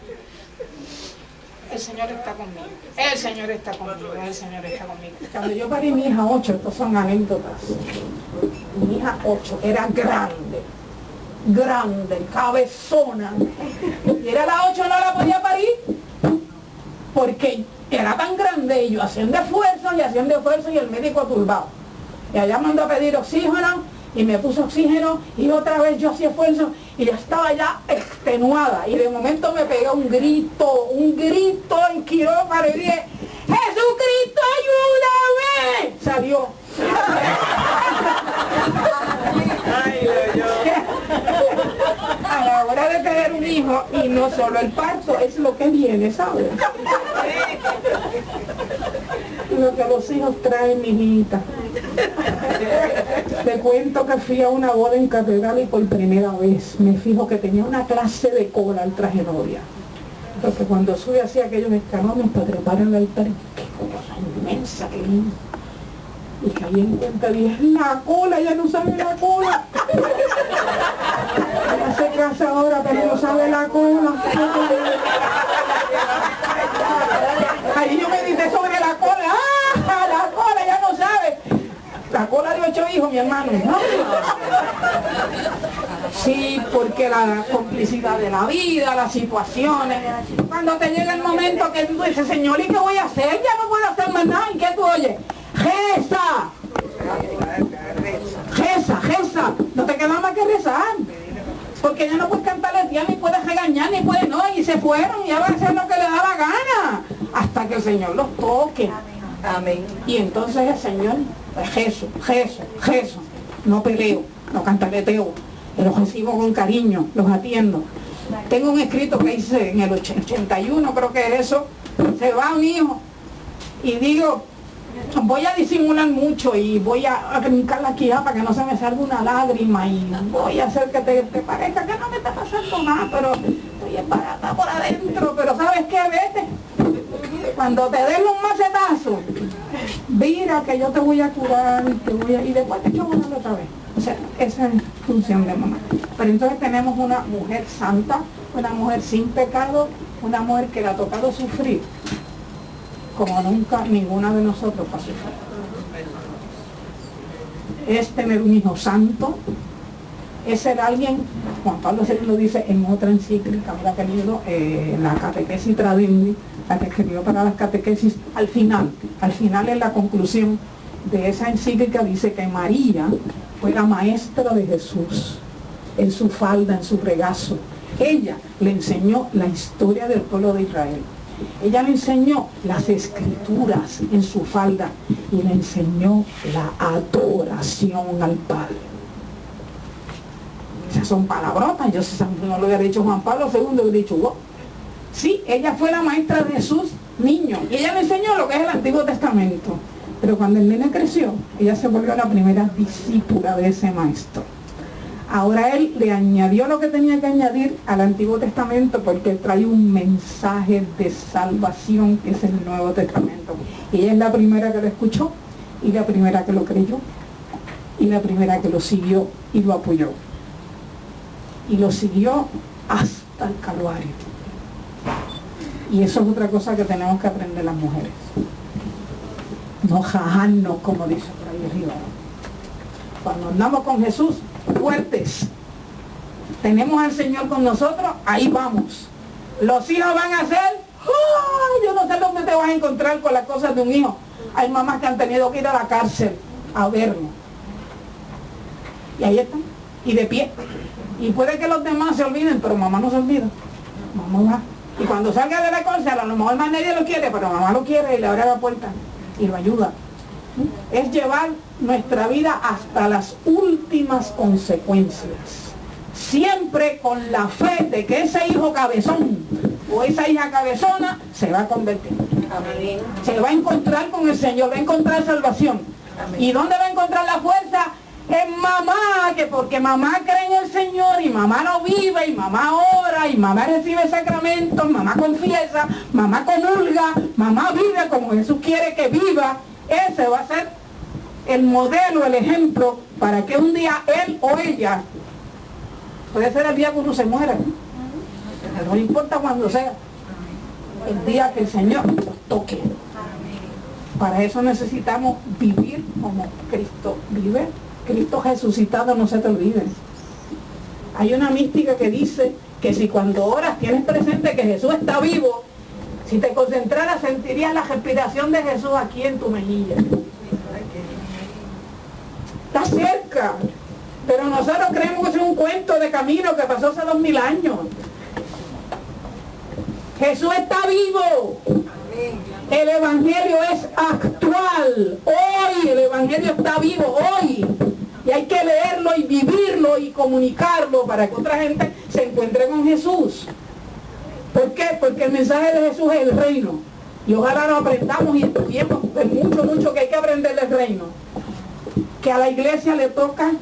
el Señor está conmigo. El Señor está conmigo. El Señor está conmigo. Cuando yo parí mi hija 8, estas son anécdotas. Mi hija 8 era grande, cabezona. Y era la 8, no la podía parir porque era tan grande, y yo haciendo esfuerzos y el médico turbado. Y allá mandó a pedir oxígeno, y me puso oxígeno, y otra vez yo hacía esfuerzo, y yo estaba ya extenuada, y de momento me pegó un grito en quirófano, y dije, ¡Jesucristo, ayúdame! Salió. A la hora de tener un hijo, y no solo el parto, es lo que viene, ¿sabes? Lo que los hijos traen, mijita. Te cuento que fui a una boda en catedral, y por primera vez me fijo que tenía una clase de cola el traje novia. Porque cuando sube así aquellos escalones para trepar en el altar, qué cosa inmensa, qué linda. Y caí en cuenta, dije, la cola, ya no sabe la cola. Ella se casa ahora, pero no sabe la cola. Ahí yo medité sobre la cola. ¡Ah! La cola ya no sabe. La cola de 8 hijos, mi hermano, ¿no? Sí, porque la complicidad de la vida, las situaciones. Cuando te llega el momento que tú dices, Señor, ¿y qué voy a hacer? Ya no puedo hacer más nada. ¿Y qué tú oyes? ¡Reza! Reza. No te queda más que rezar. Porque ya no puedes cantarle, ni puedes regañar, ni puedes no. Y se fueron y ya va a hacer lo que le da la gana. Hasta que el Señor los toque. Amén. Y entonces el Señor, rezo. No peleo, no cantaleteo. Los recibo con cariño, los atiendo. Tengo un escrito que hice en el 81, creo que es eso. Se va un hijo y digo, voy a disimular mucho y voy a brincar la quija para que no se me salga una lágrima y voy a hacer que te parezca que no me está pasando nada, pero estoy embarata por adentro. Pero ¿sabes qué? Vete. Cuando te den un macetazo, mira que yo te voy a curar, y después te echo una otra vez. O sea, esa es función de mamá. Pero entonces tenemos una mujer santa, una mujer sin pecado, una mujer que le ha tocado sufrir como nunca ninguna de nosotros va a sufrir. Es tener un hijo santo, es ser alguien, Juan Pablo II lo dice en otra encíclica, mira que libro, la Catequesis Tradendi, la que escribió para las catequesis, al final en la conclusión de esa encíclica dice que María fue la maestra de Jesús, en su falda, en su regazo. Ella le enseñó la historia del pueblo de Israel. Ella le enseñó las escrituras en su falda y le enseñó la adoración al Padre. Esas son palabrotas. Yo si no lo hubiera dicho Juan Pablo II, lo hubiera dicho wow. Sí, ella fue la maestra de Jesús niño y ella le enseñó lo que es el Antiguo Testamento. Pero cuando el nene creció, ella se volvió la primera discípula de ese maestro. Ahora él le añadió lo que tenía que añadir al Antiguo Testamento porque él trae un mensaje de salvación que es el Nuevo Testamento. Y ella es la primera que lo escuchó y la primera que lo creyó y la primera que lo siguió y lo apoyó. Y lo siguió hasta el Calvario. Y eso es otra cosa que tenemos que aprender las mujeres. No jajarnos, como dice por ahí arriba. Cuando andamos con Jesús, fuertes, tenemos al Señor con nosotros, ahí vamos. Los hijos van a ser, yo no sé dónde te vas a encontrar con las cosas de un hijo. Hay mamás que han tenido que ir a la cárcel a verlo. Y ahí están, y de pie. Y puede que los demás se olviden, pero mamá no se olvida. Mamá va. Y cuando salga de la cárcel, a lo mejor más nadie lo quiere, pero mamá lo quiere y le abre la puerta y lo ayuda. Es llevar nuestra vida hasta las últimas consecuencias. Siempre con la fe de que ese hijo cabezón o esa hija cabezona se va a convertir. Amén. Se va a encontrar con el Señor, va a encontrar salvación. Amén. ¿Y dónde va a encontrar la fuerza? En mamá, que porque mamá cree en el Señor y mamá lo vive y mamá ora y mamá recibe sacramentos, mamá confiesa, mamá comulga, mamá vive como Jesús quiere que viva. Ese va a ser el modelo, el ejemplo para que un día él o ella, puede ser el día que uno se muera, no importa cuándo sea, el día que el Señor nos toque. Para eso necesitamos vivir como Cristo vive. Cristo resucitado, no se te olvide. Hay una mística que dice que si cuando oras tienes presente que Jesús está vivo, si te concentraras sentirías la respiración de Jesús aquí en tu mejilla. Está cerca, pero nosotros creemos que es un cuento de camino que pasó hace 2000 años. Jesús está vivo. El Evangelio es actual. Hoy el Evangelio está vivo, hoy. Y hay que leerlo y vivirlo y comunicarlo para que otra gente se encuentre con Jesús. ¿Por qué? Porque el mensaje de Jesús es el reino. Y ojalá lo aprendamos y estudiemos mucho que hay que aprender del reino. Que a la iglesia le toca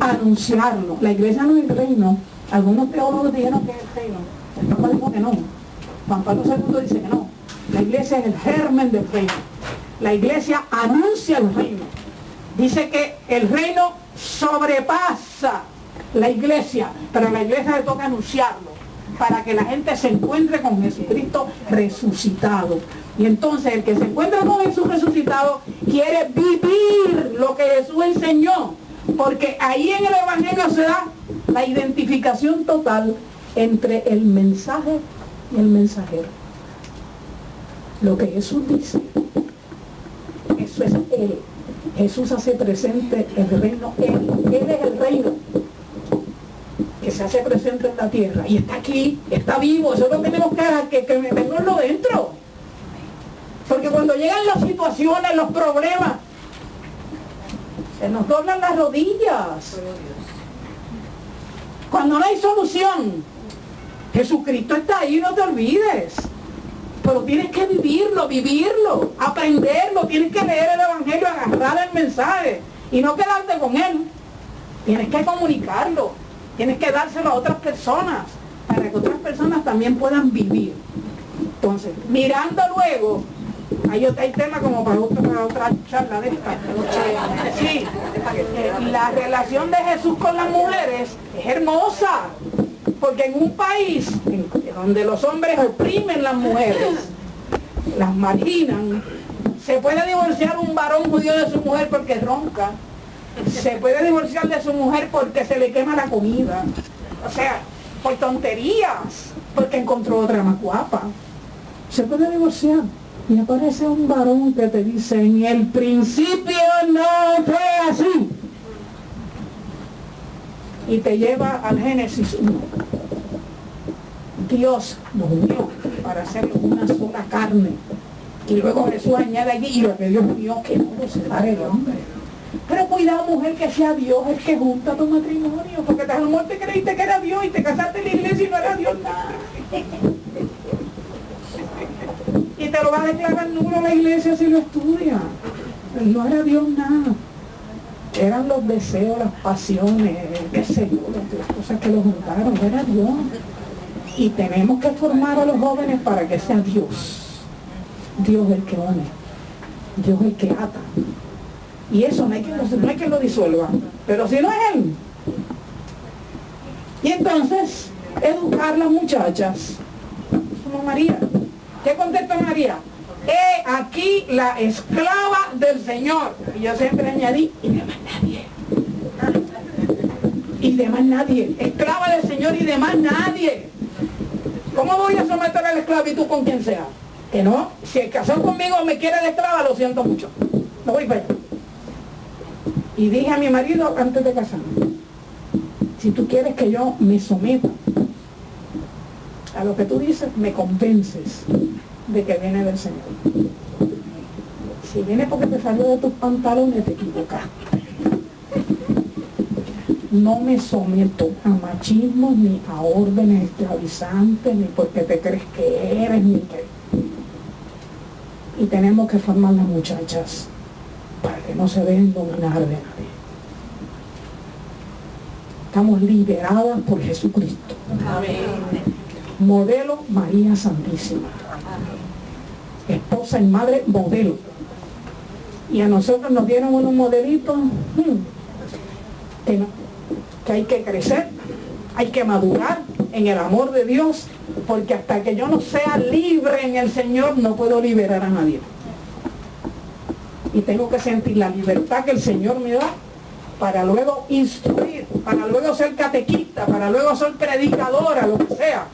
anunciarlo. La iglesia no es el reino. Algunos teólogos dijeron que es el reino. El Papa dijo que no. Juan Pablo II dice que no. La iglesia es el germen del reino. La iglesia anuncia el reino. Dice que el reino sobrepasa la iglesia, pero a la iglesia le toca anunciarlo para que la gente se encuentre con Jesucristo resucitado. Y entonces el que se encuentra con Jesús resucitado quiere vivir lo que Jesús enseñó, porque ahí en el Evangelio se da La identificación total entre el mensaje y el mensajero. Lo que Jesús dice, eso es Él. Jesús hace presente el reino, Él es el reino que se hace presente en la tierra y está aquí, está vivo. Eso es lo que tenemos que meternoslo dentro, porque cuando llegan las situaciones, los problemas, se nos doblan las rodillas. Cuando no hay solución, Jesucristo está ahí, no te olvides. Pero tienes que vivirlo, aprenderlo, tienes que leer el Evangelio, agarrar el mensaje y no quedarte con él. Tienes que comunicarlo, tienes que dárselo a otras personas para que otras personas también puedan vivir. Entonces, mirando luego, hay tema como para otra charla de esta. Sí, la relación de Jesús con las mujeres es hermosa. Porque en un país donde los hombres oprimen las mujeres, las marginan, se puede divorciar un varón judío de su mujer porque ronca, se puede divorciar de su mujer porque se le quema la comida, o sea, por tonterías, porque encontró otra más guapa. Se puede divorciar y aparece un varón que te dice, en el principio no fue así. Y te lleva al Génesis 1. Dios nos unió para hacer una sola carne. Y luego Jesús añade allí, y lo que Dios unió, que no lo separe el hombre. Pero cuidado, mujer, que sea Dios el que junta tu matrimonio, porque a lo mejor te creíste que era Dios y te casaste en la iglesia y no era Dios nada. Y te lo va a declarar nulo la iglesia si lo estudia. No era Dios nada. Eran los deseos, las pasiones, qué sé yo, las cosas que lo juntaron, era Dios. Y tenemos que formar a los jóvenes para que sea Dios. Dios el que une, Dios el que ata. Y eso no hay que lo disuelva, pero si no es Él. Y entonces, educar a las muchachas. Como María. ¿Qué contesta María? He aquí la esclava del Señor. Y yo siempre añadí, y de más nadie. Y de más nadie. Esclava del Señor y de más nadie. ¿Cómo voy a someter a la esclavitud con quien sea? Que no, si el casado conmigo me quiere de esclava, lo siento mucho. No voy para allá. Y dije a mi marido antes de casarme, si tú quieres que yo me someta a lo que tú dices, me convences de que viene del Señor. Si viene porque te salió de tus pantalones, te equivocas. No me someto a machismo, ni a órdenes esclavizantes, ni porque te crees que eres, ni que... Y tenemos que formar las muchachas para que no se dejen dominar de nadie. Estamos liberadas por Jesucristo. Amén. Modelo María Santísima. Esposa y madre modelo. Y a nosotros nos dieron unos modelitos que hay que crecer, hay que madurar en el amor de Dios, porque hasta que yo no sea libre en el Señor no puedo liberar a nadie. Y tengo que sentir la libertad que el Señor me da para luego instruir, para luego ser catequista, para luego ser predicadora, lo que sea,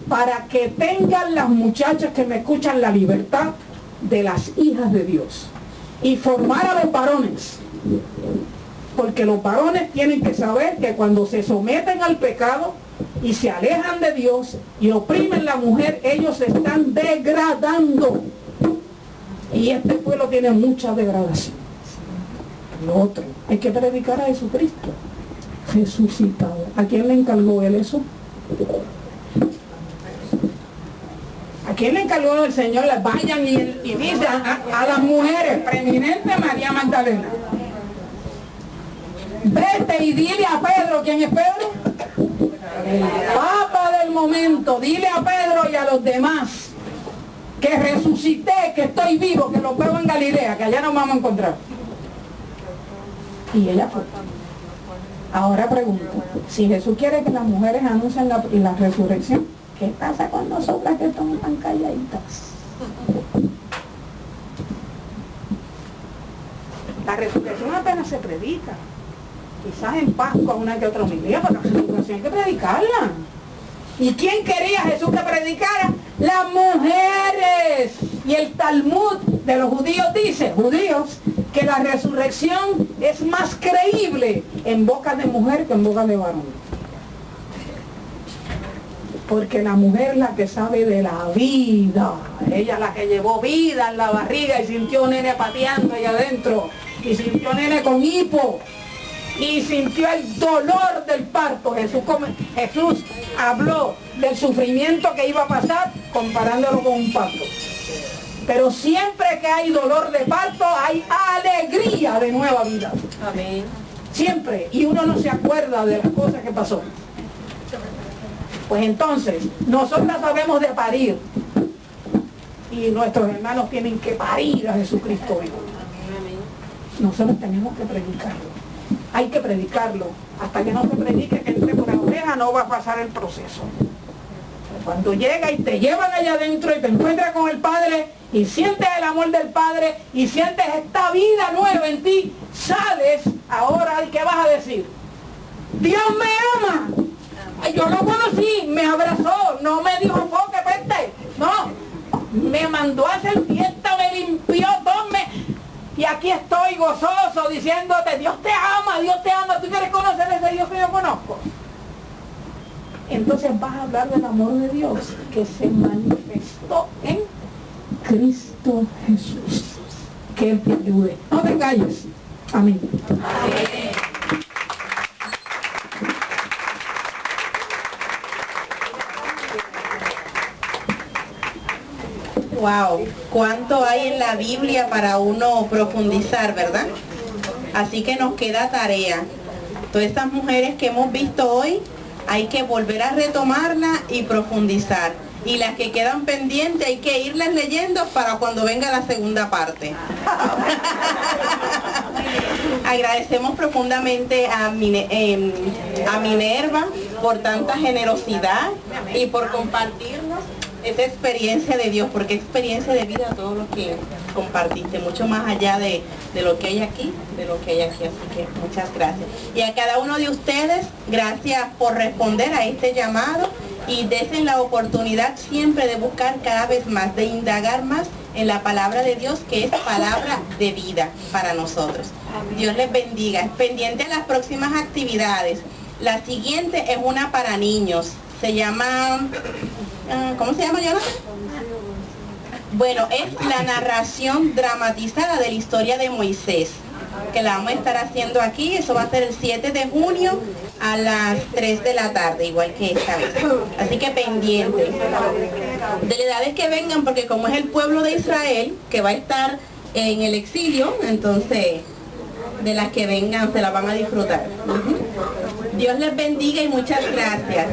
para que tengan las muchachas que me escuchan la libertad de las hijas de Dios y formar a los varones, porque los varones tienen que saber que cuando se someten al pecado y se alejan de Dios y oprimen a la mujer, ellos se están degradando, y este pueblo tiene mucha degradación. Lo otro, hay que predicar a Jesucristo resucitado. ¿A quién le encargó él eso? ¿A quién le encargó el Señor? Les vayan y dicen a las mujeres, preeminente María Magdalena, vete y dile a Pedro. ¿Quién es Pedro? El Papa del momento. Dile a Pedro y a los demás que resucité, que estoy vivo, que los veo en Galilea, que allá nos vamos a encontrar. Y ella fue. Ahora pregunto, si Jesús quiere que las mujeres anuncien la resurrección, ¿qué pasa con nosotras que estamos tan calladitas? La resurrección apenas se predica. quizás en Pascua una que otra homilía, pero la educación hay que predicarla. ¿Y quién quería a Jesús que predicara? Las mujeres. Y el Talmud de los judíos dice, judíos, que la resurrección es más creíble en boca de mujer que en boca de varón. Porque la mujer es la que sabe de la vida. Ella es la que llevó vida en la barriga y sintió nene pateando allá adentro. Y sintió nene con hipo. Y sintió el dolor del parto. Jesús habló del sufrimiento que iba a pasar comparándolo con un parto. Pero siempre que hay dolor de parto, hay alegría de nueva vida. Amén. Siempre. Y uno no se acuerda de las cosas que pasó. Pues entonces, nosotros sabemos de parir. Y nuestros hermanos tienen que parir a Jesucristo vivo. Nosotros tenemos que predicarlo. Hay que predicarlo. Hasta que no se predique que entre por la oreja no va a pasar el proceso. Cuando llega y te llevan allá adentro y te encuentras con el Padre y sientes el amor del Padre y sientes esta vida nueva en ti, sales ahora y ¿qué vas a decir? Dios me ama. Yo lo conocí, me abrazó, no me dijo foque, vete. No, me mandó a hacer fiesta, me limpió, y aquí estoy gozoso diciéndote, Dios te ama, ¿tú quieres conocer ese Dios que yo conozco? Entonces vas a hablar del amor de Dios que se manifestó en Cristo Jesús. Que Él te ayude. No te calles. Amén. Wow, cuánto hay en la Biblia para uno profundizar, ¿verdad? Así que nos queda tarea. Todas estas mujeres que hemos visto hoy, hay que volver a retomarla y profundizar. Y las que quedan pendientes hay que irlas leyendo para cuando venga la segunda parte. Agradecemos profundamente a Minerva por tanta generosidad y por compartirnos esa experiencia de Dios, porque experiencia de vida todo lo que compartiste, mucho más allá de lo que hay aquí, así que muchas gracias. Y a cada uno de ustedes, gracias por responder a este llamado y desen la oportunidad siempre de buscar cada vez más, de indagar más en la palabra de Dios, que es palabra de vida para nosotros. Dios les bendiga. Pendiente a las próximas actividades. La siguiente es una para niños. Se llama... ¿cómo se llama, Jonathan? Bueno, es la narración dramatizada de la historia de Moisés, que la vamos a estar haciendo aquí. Eso va a ser el 7 de junio a las 3 de la tarde, igual que esta vez. Así que pendientes. De la edades que vengan, porque como es el pueblo de Israel, que va a estar en el exilio, entonces de las que vengan se la van a disfrutar. Dios les bendiga y muchas gracias.